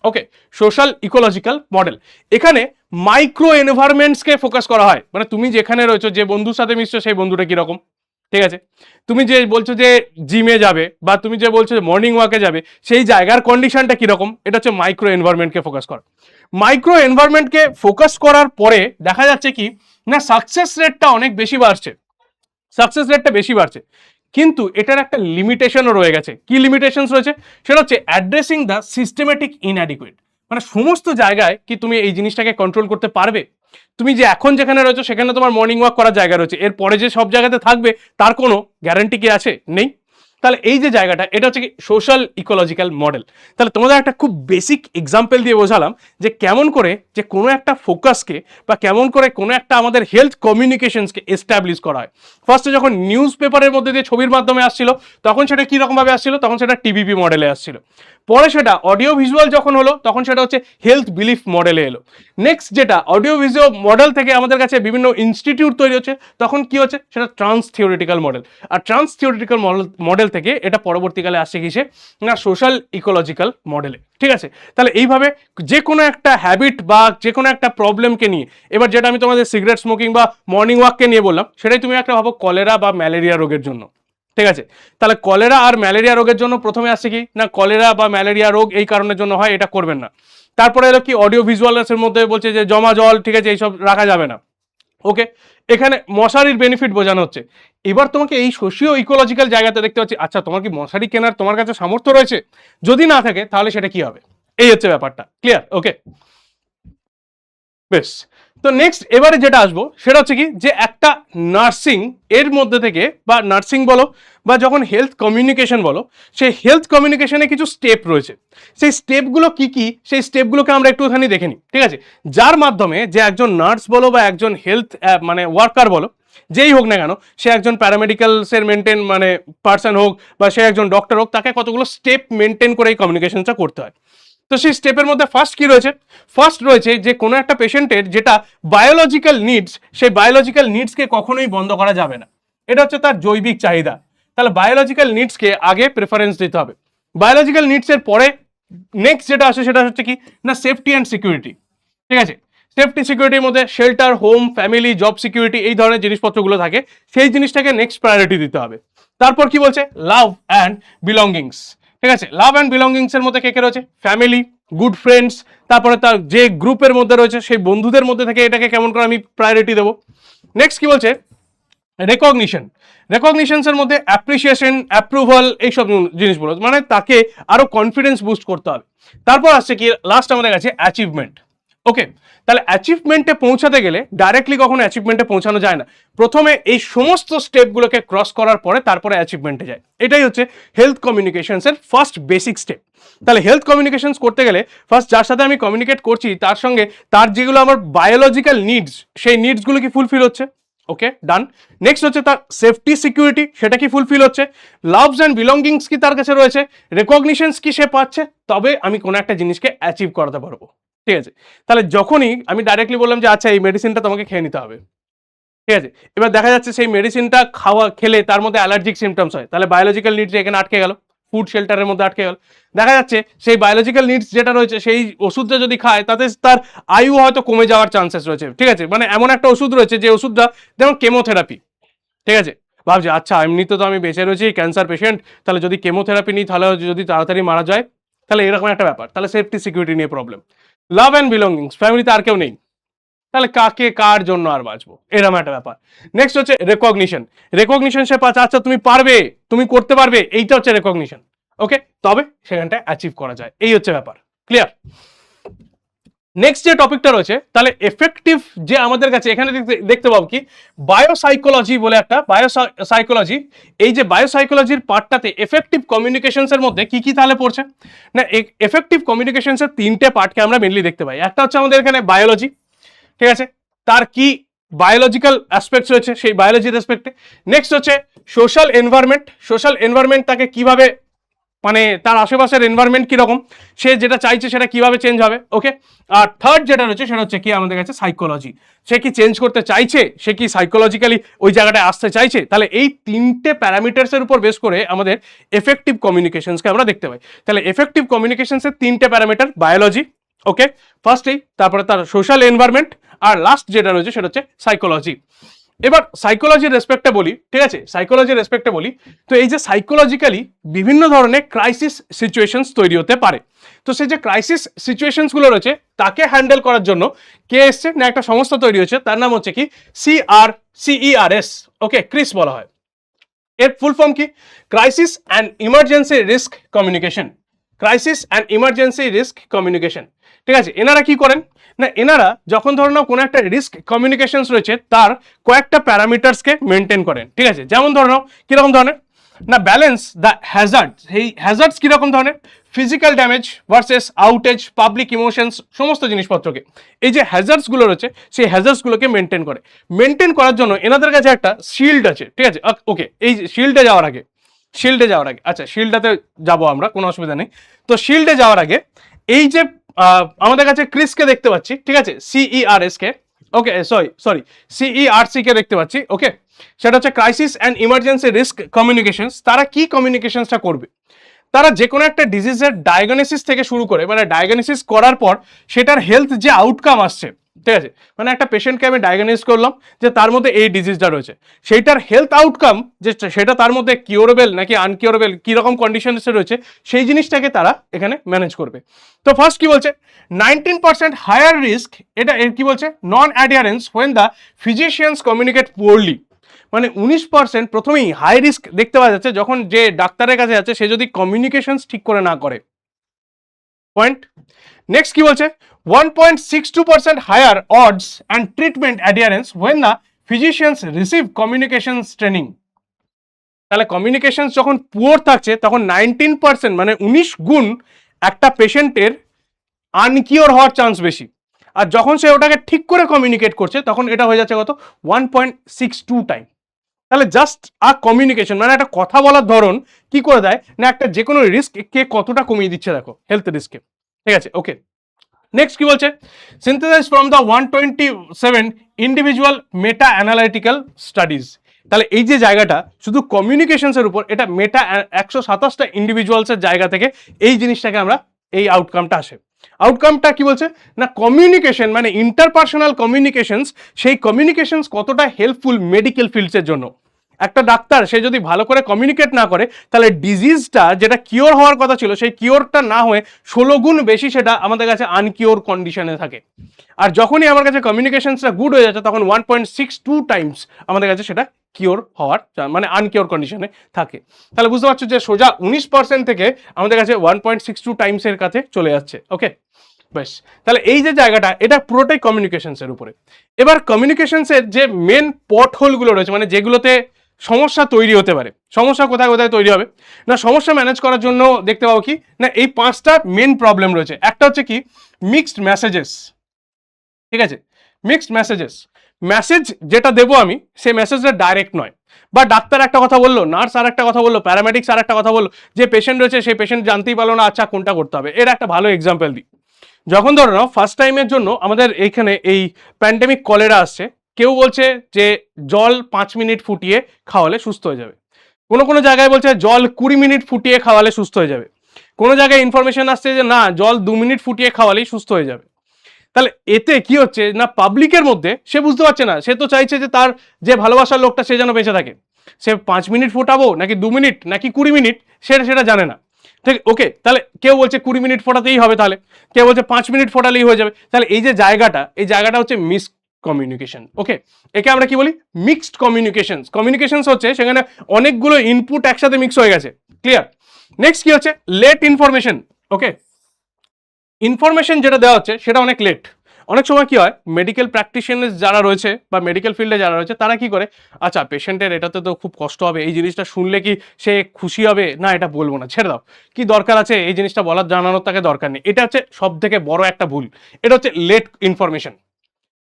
ওকে, সোশ্যাল ইকোলজিক্যাল মডেল, এখানে মাইক্রো এনভায়রনমেন্টসকে ফোকাস করা হয়, মানে তুমি যেখানে রয়েছো, যে বন্ধুর সাথে মিশছো, সেই বন্ধুটা কিরকম, ঠিক আছে, তুমি যে বলছো যে জিমে যাবে, বা তুমি যে বলছো যে মর্নিং ওয়াকে যাবে, সেই জায়গার কন্ডিশনটা কিরকম, এটা হচ্ছে মাইক্রো এনভায়রনমেন্টকে ফোকাস করা। মাইক্রো এনভায়রনমেন্টকে ফোকাস করার পরে দেখা যাচ্ছে কি না, সাকসেস রেটটা অনেক বেশি বাড়ছে, সাকসেস রেটটা বেশি বাড়ছে, কিন্তু এটার একটা লিমিটেশনও রয়ে গেছে। কি লিমিটেশনস রয়েছে, সেটা হচ্ছে অ্যাড্রেসিং দ্য সিস্টেমেটিক ইনঅ্যাডিকুয়েট, মানে সমস্ত জায়গায় কি তুমি এই জিনিসটাকে কন্ট্রোল করতে পারবে? তুমি যে এখন যেখানে রয়েছো সেখানে তোমার মর্নিং ওয়াক করার জায়গা রয়েছে, এর পরে যে সব জায়গাতে থাকবে তার কোনো গ্যারান্টি কি আছে? নেই। তাহলে এই যে জায়গাটা, এটা হচ্ছে কি সোশ্যাল ইকোলজিক্যাল মডেল। তাহলে তোমাদের একটা খুব বেসিক এক্সাম্পল দিয়ে বোঝালাম যে কেমন করে যে কোনো একটা ফোকাসকে, বা কেমন করে কোনো একটা আমাদের হেলথ কমিউনিকেশনসকে এস্টাবলিশ করা হয়। ফার্স্টে যখন নিউজ পেপারের মধ্যে দিয়ে ছবির মাধ্যমে আসছিল, তখন সেটা কীরকমভাবে আসছিল, তখন সেটা টিবিপি মডেলে আসছিল। পরে সেটা অডিও ভিজুয়াল যখন হলো, তখন সেটা হচ্ছে হেলথ বিলিফ মডেলে এলো। নেক্সট যেটা অডিও ভিজুয়াল মডেল থেকে আমাদের কাছে বিভিন্ন ইনস্টিটিউট তৈরি হচ্ছে, তখন কি হচ্ছে, সেটা ট্রান্স থিওরিটিক্যাল মডেল। আর ট্রান্স থিওরিটিক্যাল মডেল থেকে এটা পরবর্তীকালে আসছে কিসে না, সোশ্যাল ইকোলজিক্যাল মডেলে। ঠিক আছে, তাহলে এইভাবে যে কোনো একটা হ্যাবিট বা যে কোনো একটা প্রবলেমকে নিয়ে, এবার যেটা আমি তোমাদের সিগারেট স্মোকিং বা মর্নিং ওয়াককে নিয়ে বললাম, সেটাই তুমি একটা ভাবো কলেরা বা ম্যালেরিয়া রোগের জন্য। ঠিক আছে, তাহলে কলেরা আর ম্যালেরিয়া রোগের জন্য প্রথমে আসছে কি না, কলেরা বা ম্যালেরিয়া রোগ এই কারণের জন্য হয়, এটা করবেন না। তারপরে এলো কি অডিও ভিজুয়ালসের মধ্যে বলছে যে জমা জল, ঠিক আছে, এইসব রাখা যাবে না। ওকে, এখানে মশারির বেনিফিট বোঝানো হচ্ছে। এবার তোমাকে এই সোশিও ইকোলজিক্যাল জায়গাতে দেখতে পাচ্ছি, আচ্ছা তোমার কি মশারি কেনার তোমার কাছে সামর্থ্য রয়েছে? যদি না থাকে তাহলে সেটা কি হবে, এই হচ্ছে ব্যাপারটা। ক্লিয়ার? ওকে, বেশ। তো নেক্সট এবারে যেটা আসবো সেটা হচ্ছে কি, যে একটা নার্সিং এর মধ্যে থেকে, বা নার্সিং বলো বা যখন হেলথ কমিউনিকেশন বলো, সেই হেলথ কমিউনিকেশনে কিছু স্টেপ রয়েছে। সেই স্টেপগুলো কি কি, সেই স্টেপগুলোকে আমরা একটুখানি দেখে নিই। ঠিক আছে, যার মাধ্যমে যে একজন নার্স বলো বা একজন হেলথ মানে ওয়ার্কার বলো, যেই হোক না কেন, সে একজন প্যারামেডিক্যালসের মেনটেন মানে পার্সন হোক, বা সে একজন ডক্টর হোক, তাকে কতগুলো স্টেপ মেনটেন করে এই কমিউনিকেশনটা করতে হয়। তো সেই স্টেপের মধ্যে ফার্স্ট কি রয়েছে, ফার্স্ট রয়েছে যে কোনো একটা পেশেন্টের যেটা বায়োলজিক্যাল নিডস, সেই বায়োলজিক্যাল নিডসকে কখনোই বন্ধ করা যাবে না। এটা হচ্ছে তার জৈবিক চাহিদা। তাহলে বায়োলজিক্যাল নিডসকে আগে প্রেফারেন্স দিতে হবে। বায়োলজিক্যাল নিডসের পরে নেক্সট যেটা আসে সেটা হচ্ছে কি না, সেফটি অ্যান্ড সিকিউরিটি। ঠিক আছে, সেফটি সিকিউরিটির মধ্যে shelter, home, family, job security, এই ধরনের জিনিসপত্রগুলো থাকে, সেই জিনিসটাকে নেক্সট প্রায়োরিটি দিতে হবে। তারপর কি বলছে, লাভ অ্যান্ড বিলঙ্গিংস। ঠিক আছে, লাভ অ্যান্ড বিলঙ্গিংস এর মধ্যে কে কে রয়েছে, ফ্যামিলি, গুড ফ্রেন্ডস, তারপরে তার যে গ্রুপের মধ্যে রয়েছে সেই বন্ধুদের মধ্যে থেকে এটাকে কেমন করে আমি প্রায়োরিটি দেবো। নেক্সট কি বলছে, রেকগনিশন। রেকগনিশনসের মধ্যে অ্যাপ্রিসিয়েশন, অ্যাপ্রুভাল, এইসব জিনিসগুলো, মানে তাকে আরো কনফিডেন্স বুস্ট করতে হবে। তারপর আসছে কি লাস্ট আমাদের কাছে অ্যাচিভমেন্ট। ওকে, তাহলে অ্যাচিভমেন্টে পৌঁছাতে গেলে ডাইরেক্টলি কখনো অ্যাচিভমেন্টে পৌঁছানো যায় না, প্রথমে এই সমস্ত স্টেপগুলোকে ক্রস করার পরে তারপরে অ্যাচিভমেন্টে যায়। এটাই হচ্ছে হেলথ কমিউনিকেশনসের ফার্স্ট বেসিক স্টেপ। তাহলে হেলথ কমিউনিকেশনস করতে গেলে ফার্স্ট যার সাথে আমি কমিউনিকেট করছি তার সঙ্গে তার যেগুলো আমার বায়োলজিক্যাল নিডস, সেই নিডসগুলো কি ফুলফিল হচ্ছে। ওকে, ডান। নেক্সট হচ্ছে তার সেফটি সিকিউরিটি, সেটা কি ফুলফিল হচ্ছে, লাভস অ্যান্ড বিলঙ্গিংস কি তার কাছে রয়েছে, রেকগনিশনস কি সে পাচ্ছে, তবে আমি কোনো একটা জিনিসকে অ্যাচিভ করাতে পারবো। ঠিক আছে, তাহলে যখনই আমি ডাইরেক্টলি বললাম যে আচ্ছা এই মেডিসিনটা তোমাকে খেয়ে নিতে হবে, ঠিক আছে, এবার দেখা যাচ্ছে সেই মেডিসিনটা খেলে তার মধ্যে অ্যালার্জিক সিমটমস হয়, তাহলে বায়োলজিক্যাল নিডস এখানে আটকে গেল, ফুড শেল্টারের মধ্যে আটকে গেল। দেখা যাচ্ছে সেই বায়োলজিক্যাল নিডস যেটা রয়েছে সেই ওষুধটা যদি খায় তাতে তার আয়ু হয়তো কমে যাওয়ার চান্সেস রয়েছে। ঠিক আছে, মানে এমন একটা ওষুধ রয়েছে যে ওষুধটা যেমন কেমোথেরাপি। ঠিক আছে, ভাবছি আচ্ছা এমনিতে তো আমি বেঁচে রয়েছি, ক্যান্সার পেশেন্ট, তাহলে যদি কেমোথেরাপি নিই তাহলে যদি তাড়াতাড়ি মারা যায়, তাহলে এরকম একটা ব্যাপার। তাহলে সেফটি সিকিউরিটি নিয়ে প্রবলেম। লাভ অ্যান্ড বিলঙ্গিংস, ফ্যামিলিতে আর কেউ নেই, তাহলে কাকে কার জন্য আর বাঁচবো, এরকম একটা ব্যাপার। নেক্সট হচ্ছে রেকগনিশন। রেকগনিশন সে পাচ্ছে, আচ্ছা তুমি পারবে, তুমি করতে পারবে, এইটা হচ্ছে রেকগনিশন। ওকে, তবে সেখানটা অ্যাচিভ করা যায়, এই হচ্ছে ব্যাপার। ক্লিয়ার? নেক্সট যে টপিকটা রয়েছে, তাহলে এফেক্টিভ যে আমাদের কাছে এখানে দেখতে পাবো কি বায়োসাইকোলজি বলে একটা বায়োসাইকোলজি। এই যে বায়োসাইকোলজির পার্টটাতে এফেক্টিভ কমিউনিকেশনস এর মধ্যে কি কি তাহলে পড়ছে না, এফেক্টিভ কমিউনিকেশনস এর তিনটে পার্টকে আমরা মেনলি দেখতে পাই। একটা হচ্ছে আমাদের এখানে বায়োলজি, ঠিক আছে, তার কি বায়োলজিক্যাল অ্যাসপেক্টস রয়েছে সেই বায়োলজির অ্যাসপেক্টে। নেক্সট হচ্ছে সোশ্যাল এনভায়রনমেন্ট, সোশ্যাল এনভায়রনমেন্ট তাকে কিভাবে মানে তার আশেপাশের এনভায়রনমেন্ট কিরকম, সে যেটা চাইছে সেটা কিভাবে চেঞ্জ হবে, ওকে। আর থার্ড যেটা রয়েছে সেটা হচ্ছে কি আমাদের কাছে সাইকোলজি, সে কি চেঞ্জ করতে চাইছে, সে কি সাইকোলজিক্যালি ওই জায়গাটায় আসতে চাইছে। তাহলে এই তিনটে প্যারামিটার্সের উপর বেস করে আমাদের এফেক্টিভ কমিউনিকেশনসকে আমরা দেখতে পাই। তাহলে এফেক্টিভ কমিউনিকেশনসের তিনটে প্যারামিটার, বায়োলজি, ওকে, ফার্স্টেই, তারপরে তার সোশ্যাল এনভায়রনমেন্ট, আর লাস্ট যেটা রয়েছে সেটা হচ্ছে সাইকোলজি। এবার সাইকোলজির রেসপেক্টে বলি, ঠিক আছে, সাইকোলজির রেসপেক্টে বলি, তো এই যে সাইকোলজিক্যালি বিভিন্ন ধরনের ক্রাইসিস সিচুয়েশনস তৈরি হতে পারে। তো সেই যে ক্রাইসিস সিচুয়েশনস গুলো রয়েছে তাকে হ্যান্ডেল করার জন্য কে এসছে না, একটা সংস্থা তৈরি হয়েছে, তার নাম হচ্ছে কি CRCERS, ওকে, ক্রিস বলা হয়। এর ফুল ফর্ম কি, crisis and emergency risk communication, crisis and emergency risk communication, ঠিক আছে। এনারা কি করেন না, এনারা যখন ধরো না কোনো একটা রিস্ক কমিউনিকেশনস রয়েছে তার কয়েকটা প্যারামিটার্সকে মেনটেন করেন, ঠিক আছে। যেমন ধরো নাও কিরকম ধরনের না, ব্যালেন্স দ্য হ্যাজার্ড, এই হ্যাজার্ডস কিরকম ধরনের, physical damage versus outage, public emotions, সমস্ত জিনিসপত্রকে, এই যে হ্যাজার্ডস গুলো রয়েছে সেই হ্যাজার্ডস গুলোকে মেনটেন করে। মেনটেন করার জন্য এনাদের কাছে একটা শিল্ড আছে, ঠিক আছে, ওকে। এই শিল্ডে যাওয়ার আগে, আচ্ছা শিল্ডটাতে যাবো আমরা, কোনো অসুবিধা নেই। তো শিল্ডে যাওয়ার আগে এই যে আমাদের কাছে ক্রিসকে দেখতে পাচ্ছি, ঠিক আছে, CERS কে, ওকে, সরি CERC কে দেখতে পাচ্ছি, ওকে। সেটা হচ্ছে crisis and emergency risk communications. তারা কি কমিউনিকেশনসটা করবে, তারা যে কোনো একটা ডিজিজের ডায়াগনোসিস থেকে শুরু করে, মানে ডায়াগনোসিস করার পর সেটার হেলথ যে আউটকাম আসছে, ঠিক আছে, মানে একটা পেশেন্টকে আমি ডায়াগনোস করলাম যে তার মধ্যে এই ডিজিজটা রয়েছে, সেইটার হেলথ আউটকাম যে সেটা তার মধ্যে কিওরেবল নাকি আনকিওরেবল, কিরকম কন্ডিশনসে রয়েছে, সেই জিনিসটাকে তারা এখানে ম্যানেজ করবে। তো ফার্স্ট কি বলছে, 19% হায়ার রিস্ক, এটা এর কি বলছে, non adherence when the physicians communicate poorly, মানে 19% প্রথমেই হাই রিস্ক দেখতে পাওয়া যাচ্ছে যখন যে ডাক্তারের কাছে যাচ্ছে সে যদি কমিউনিকেশনস ঠিক করে না করে, পয়েন্ট। নেক্সট কি বলছে, 1.62% higher odds and treatment adherence when the physicians receive communications training. তাহলে কমিউনিকেশনস যখন পুয়ার থাকছে তখন 19% মানে 19 গুণ একটা পেশেন্টের আনকিওর হওয়ার চান্স বেশি, আর যখন সে ওটাকে ঠিক করে কমিউনিকেট করছে তখন এটা হয়ে যাচ্ছে কত, 1.62 টাইম। তাহলে জাস্ট কমিউনিকেশন মানে একটা কথা বলার ধরন কি করে দেয় না একটা যে কোনো রিস্ক কে কতটা কমিয়ে দিচ্ছে দেখো, হেলথ রিস্কে, ঠিক আছে, ওকে। নেক্সট কি বলছে, synthesise from the 127 individual meta analytical studies. তাহলে এই যে জায়গাটা শুধু কমিউনিকেশনসের উপর, এটা মেটা 127টা ইন্ডিভিজুয়ালসের জায়গা থেকে এই জিনিসটাকে আমরা এই আউটকামটা আসে। আউটকামটা কি বলছে না, কমিউনিকেশন মানে ইন্টারপার্সোনাল কমিউনিকেশনস, সেই কমিউনিকেশনস কতটা হেল্পফুল মেডিকেল ফিল্ডসের জন্য। একটা ডাক্তার সে যদি ভালো করে কমিউনিকেট না করে তাহলে ডিজিজটা যেটা কিওর হওয়ার কথা ছিল সেই কিওরটা না হয়ে 16 গুণ বেশি সেটা আমাদের কাছে আনকিওর কন্ডিশনে থাকে। আর যখনই আমার কাছে কমিউনিকেশনসটা গুড হয়ে যাচ্ছে তখন 1.62 টাইমস আমাদের কাছে সেটা কিওর হওয়ার মানে আনকিওর কন্ডিশনে থাকে। তাহলে বুঝতে পারছো যে সোজা 19% থেকে আমাদের কাছে 1.62 টাইমসের কাছে চলে যাচ্ছে, ওকে। বেশ, তাহলে এই যে জায়গাটা এটা পুরোটাই কমিউনিকেশনসের উপরে। এবার কমিউনিকেশনসের যে মেন পট হোলগুলো রয়েছে, মানে যেগুলোতে সমস্যা তৈরি হতে পারে, সমস্যা কোথায় কোথায় তৈরি হবে না, সমস্যা ম্যানেজ করার জন্য দেখতে পাবো কি না, এই 5টা মেন প্রবলেম রয়েছে। একটা হচ্ছে কি মিক্সড মেসেজেস, ঠিক আছে, মিক্সড মেসেজেস, মেসেজ যেটা দেবো আমি সেই মেসেজটা ডাইরেক্ট নয়, বা ডাক্তার একটা কথা বললো, নার্স আর একটা কথা বললো, প্যারামেডিক্স আর একটা কথা বললো, যে পেশেন্ট রয়েছে সেই পেশেন্ট জানতেই পারলো না আচ্ছা কোনটা করতে হবে। এর একটা ভালো এক্সাম্পল দিই, যখন ধরো না ফার্স্ট টাইমের জন্য আমাদের এইখানে এই প্যান্ডেমিক কলেরা আসছে, কেউ বলছে যে জল 5 মিনিট ফুটিয়ে খাওয়ালে সুস্থ হয়ে যাবে, কোনো জায়গায় বলছে জল 20 মিনিট ফুটিয়ে খাওয়ালে সুস্থ হয়ে যাবে, কোনো জায়গায় ইনফরমেশন আসছে যে না জল 2 মিনিট ফুটিয়ে খাওয়ালেই সুস্থ হয়ে যাবে। তাহলে এতে কি হচ্ছে না, পাবলিকের মধ্যে সে বুঝতে পারছে না, সে তো চাইছে যে তার যে ভালোবাসার লোকটা সে যেন বেঁচে থাকে, সে 5 মিনিট ফোটাবো নাকি 2 মিনিট নাকি 20 মিনিট সেটা জানে না, ঠিক, ওকে। তাহলে কেউ বলছে 20 মিনিট ফোটাতেই হবে, তাহলে কেউ বলছে 5 মিনিট ফোটালেই হয়ে যাবে। তাহলে এই যে জায়গাটা, এই জায়গাটা হচ্ছে মিস কমিউনিকেশন, ওকে। একে আমরা কি বলি, মিক্সড কমিউনিকেশনস। কমিউনিকেশনস হচ্ছে সেখানে অনেকগুলো ইনপুট একসাথে মিক্স হয়ে গেছে, ক্লিয়ার। নেক্সট কি হচ্ছে লেট ইনফরমেশন, ওকে। ইনফরমেশন যেটা দেওয়া হচ্ছে সেটা অনেক লেট। অনেক সময় কি হয়, মেডিকেল প্র্যাকটিশনার যারা রয়েছে বা মেডিকেল ফিল্ডে যারা রয়েছে তারা কি করে, আচ্ছা পেশেন্টের এটাতে তো খুব কষ্ট হবে, এই জিনিসটা শুনলে কি সে খুশি হবে, না এটা বলবো না, ছেড়ে দাও, কি দরকার আছে এই জিনিসটা বলার, জানানোর তাকে দরকার নেই। এটা হচ্ছে সব থেকে বড় একটা ভুল। এটা হচ্ছে লেট ইনফরমেশন।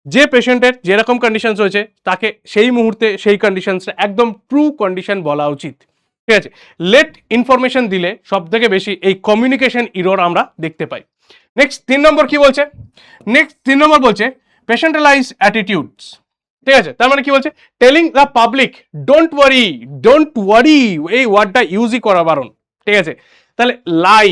যে পেশেন্টের যেরকম কন্ডিশন রয়েছে তাকে সেই মুহূর্তে সেই কন্ডিশনসটা একদম ট্রু কন্ডিশন বলা উচিত। ঠিক আছে, লেট ইনফরমেশন দিলে সব থেকে বেশি এই কমিউনিকেশন ইরর আমরা দেখতে পাই। নেক্সট 3 নম্বর কি বলছে, নেক্সট 3 নম্বর বলছে পেশেন্টালাইজ অ্যাটিটিউডস। ঠিক আছে, তার মানে কি বলছে, telling the public don't worry, don't worry, এই ওয়ার্ডটা ইউজই করা বারণ। ঠিক আছে, তাহলে লাই,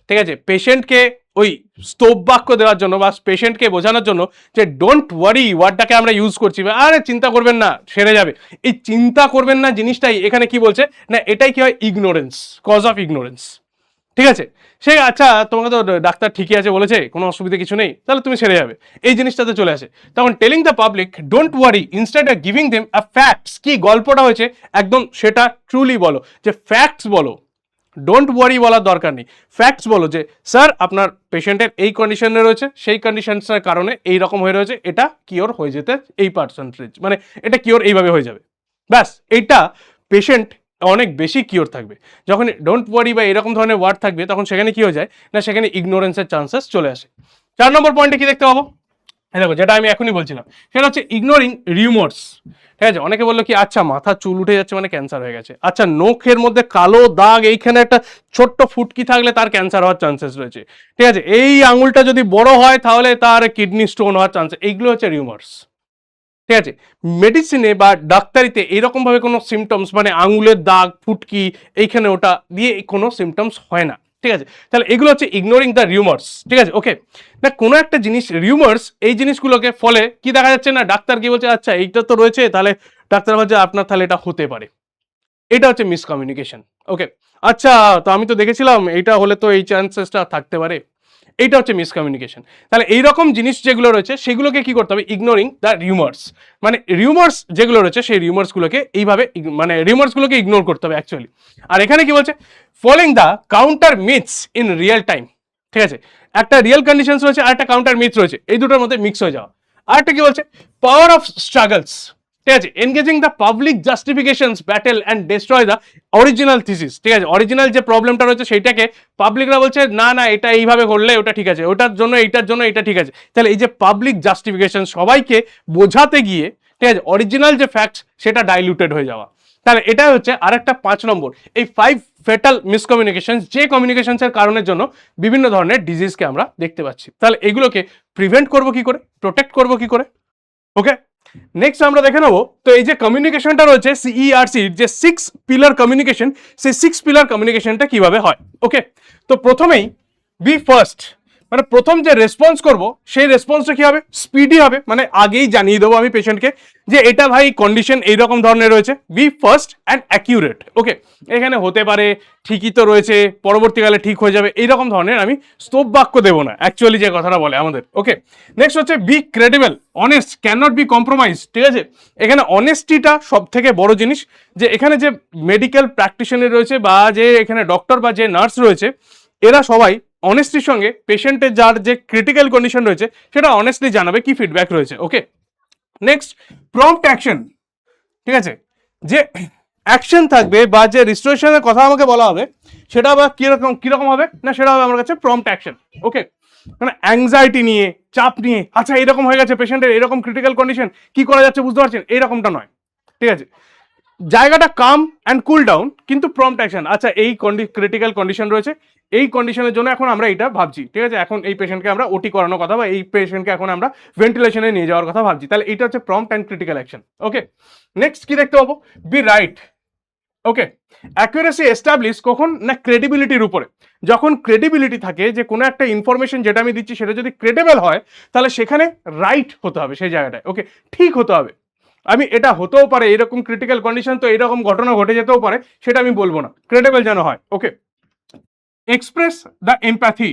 ঠিক আছে, পেশেন্টকে ওই স্তব বাক্য দেওয়ার জন্য বা পেশেন্টকে বোঝানোর জন্য যে ডোন্ট ওয়ারি ওয়ার্ডটাকে আমরা ইউজ করছি, আরে চিন্তা করবেন না সেরে যাবে, এই চিন্তা করবেন না জিনিসটাই এখানে কি বলছে না, এটাই কি হয়, ইগনোরেন্স, কজ অফ ইগনোরেন্স। ঠিক আছে, সে আচ্ছা তোমাকে তো ডাক্তার ঠিকই আছে বলেছে, কোনো অসুবিধা কিছু নেই, তাহলে তুমি সেরে যাবে, এই জিনিসটাতে চলে আসে। তখন telling the public don't worry instead of giving them a facts, কি গল্পটা হয়েছে একদম সেটা ট্রুলি বলো, যে ফ্যাক্টস বলো, ডোন্ট ওয়ারি বলার দরকার নেই, ফ্যাক্টস বলো যে স্যার আপনার পেশেন্টের এই কন্ডিশনে রয়েছে, সেই কন্ডিশনসের কারণে এই রকম হয়ে রয়েছে, এটা কিওর হয়ে যেতে এই পার্সেন্টেজ, মানে এটা কিওর এইভাবে হয়ে যাবে, ব্যাস এইটা পেশেন্ট অনেক বেশি কিওর থাকবে। যখন ডোন্ট ওয়ারি বা এরকম ধরনের ওয়ার্ড থাকবে তখন সেখানে কি হয়ে যায় না, সেখানে ইগনোরেন্সের চান্সেস চলে আসে। 4 নম্বর পয়েন্টে কি দেখতে পাবো, দেখো যেটা আমি এখনই বলছিলাম সেটা হচ্ছে ইগনোরিং রিউমার্স। ঠিক আছে, অনেকে বললো কি আচ্ছা মাথা চুল উঠে যাচ্ছে মানে ক্যান্সার হয়ে গেছে, আচ্ছা নখের মধ্যে কালো দাগ, এইখানে একটা ছোট্ট ফুটকি থাকলে তার ক্যান্সার হওয়ার চান্সেস রয়েছে, ঠিক আছে, এই আঙুলটা যদি বড় হয় তাহলে তার কিডনি স্টোন হওয়ার চান্স, এইগুলো হচ্ছে রিউমার্স। ঠিক আছে, মেডিসিনে বা ডাক্তারিতে এইরকম ভাবে কোনো সিমটমস, মানে আঙুলের দাগ ফুটকি এইখানে ওটা দিয়ে কোনো সিমটমস হয় না। ঠিক আছে, তাহলে এগুলো হচ্ছে ইগনোরিং দ্য রিউমার্স। ঠিক আছে, ওকে, না কোনো একটা জিনিস রিউমার্স, এই জিনিসগুলোকে ফলে কি দেখা যাচ্ছে না, ডাক্তার কি বলছে আচ্ছা এইটা তো রয়েছে, তাহলে ডাক্তার বলছে আপনার তাহলে এটা হতে পারে, এটা হচ্ছে মিসকমিউনিকেশন। ওকে, আচ্ছা তো আমি তো দেখেছিলাম এইটা হলে তো এই চান্সেসটা থাকতে পারে, এইটা হচ্ছে মিসকমিউনিকেশন। তাহলে এইরকম জিনিস যেগুলো রয়েছে সেগুলোকে কি করতে হবে, ইগনোরিং দ্য রিউমার্স, মানে রিউমার্স যেগুলো রয়েছে সেই রিউমার্সগুলোকে এইভাবে মানে রিউমার্সগুলোকে ইগনোর করতে হবে অ্যাকচুয়ালি। আর এখানে কি বলছে, following the counter myths in real time. ঠিক আছে, একটা রিয়েল কন্ডিশনস রয়েছে আর একটা কাউন্টার মিথস রয়েছে, এই দুটোর মধ্যে মিক্স হয়ে যাওয়া। আর একটা কি বলছে, পাওয়ার অফ স্ট্রাগলস। ঠিক আছে, engaging the public justifications battle and destroy the original thesis. ঠিক আছে, অরিজিনাল যে প্রবলেমটা রয়েছে সেইটাকে পাবলিকরা বলছে না না এটা এইভাবে করলে ওটা ঠিক আছে, ওটার জন্য এইটার জন্য এটা ঠিক আছে। তাহলে এই যে পাবলিক জাস্টিফিকেশন সবাইকে বোঝাতে গিয়ে, ঠিক আছে, অরিজিনাল যে ফ্যাক্টস সেটা ডাইলুটেড হয়ে যাওয়া। তাহলে এটা হচ্ছে আরেকটা 5 নম্বর, এই 5 ফেটাল মিসকমিউনিকেশন, যে কমিউনিকেশনসের কারণের জন্য বিভিন্ন ধরনের ডিজিজকে আমরা দেখতে পাচ্ছি। তাহলে এগুলোকে প্রিভেন্ট করব কি করে, প্রোটেক্ট করব কি করে। ওকে, নেক্সট আমরা দেখে নেবো, তো এই যে কমিউনিকেশনটা রয়েছে সিইআরসি যে 6 পিলার কমিউনিকেশন, সেই 6 পিলার কমিউনিকেশনটা কিভাবে হয়। ওকে, তো প্রথমেই বি ফার্স্ট, মানে প্রথম যে রেসপন্স করব সেই রেসপন্সটা কি হবে, স্পিডি হবে, মানে আগেই জানিয়ে দেবো আমি পেশেন্টকে যে এটা ভাই কন্ডিশন এইরকম ধরনের রয়েছে, বি ফার্স্ট অ্যান্ড অ্যাকিউরেট। ওকে, এখানে হতে পারে, ঠিকই তো রয়েছে, পরবর্তীকালে ঠিক হয়ে যাবে, এইরকম ধরনের আমি স্তব বাক্য দেবো না, অ্যাকচুয়ালি যে কথাটা বলে আমাদের। ওকে, নেক্সট হচ্ছে be credible, honest, can not be compromise. ঠিক আছে, এখানে অনেস্টিটা সব থেকে বড় জিনিস, যে এখানে যে মেডিকেল প্র্যাকটিশনার রয়েছে বা যে এখানে ডক্টর বা যে নার্স রয়েছে, এরা সবাই অনেস্টির সঙ্গে পেশেন্টের যার যে ক্রিটিক্যাল কন্ডিশন রয়েছে সেটা অনেস্টলি জানাবে কি ফিডব্যাক রয়েছে। ওকে, নেক্সট প্রম্পট অ্যাকশন। ঠিক আছে, যে অ্যাকশন থাকবে বা যে রিস্টোরেশনের কথা আমাকে বলা হবে সেটা আবার কিরকম হবে না, সেটা হবে আমার কাছে প্রম্পট অ্যাকশন। ওকে, মানে অ্যাংজাইটি নিয়ে, চাপ নিয়ে, আচ্ছা এরকম হয়ে গেছে পেশেন্টের, এরকম ক্রিটিক্যাল কন্ডিশন, কি করা যাচ্ছে বুঝতে পারছেন, এইরকমটা নয়। ঠিক আছে, জায়গাটা কাম অ্যান্ড কুল ডাউন, কিন্তু প্রম্পট অ্যাকশন, আচ্ছা এই ক্রিটিক্যাল কন্ডিশন রয়েছে, এই কন্ডিশনের জন্য এখন আমরা এটা ভাবছি, ঠিক আছে, এখন এই পেশেন্টকে আমরা ওটি করানোর কথা বা এই পেশেন্টকে এখন আমরা ভেন্টিলেশনে নিয়ে যাওয়ার কথা ভাবছি, তাহলে এটা হচ্ছে prompt and critical action. Okay, next কি দেখতে পাবো, বি রাইট। ওকে, অ্যাকুরেসি এস্টাবলিশ কখন না, ক্রেডিবিলিটির উপরে। যখন ক্রেডিবিলিটি থাকে যে কোনো একটা ইনফরমেশন যেটা আমি দিচ্ছি সেটা যদি ক্রেডিবল হয় তাহলে সেখানে রাইট হতে হবে সেই জায়গাটায়। ওকে, ঠিক হতে হবে, আমি এটা হতেও পারে এরকম ক্রিটিক্যাল কন্ডিশন তো এরকম ঘটনা ঘটে যেতেও পারে, সেটা আমি বলবো না, ক্রেডিবল যেন হয়। Okay, express the empathy,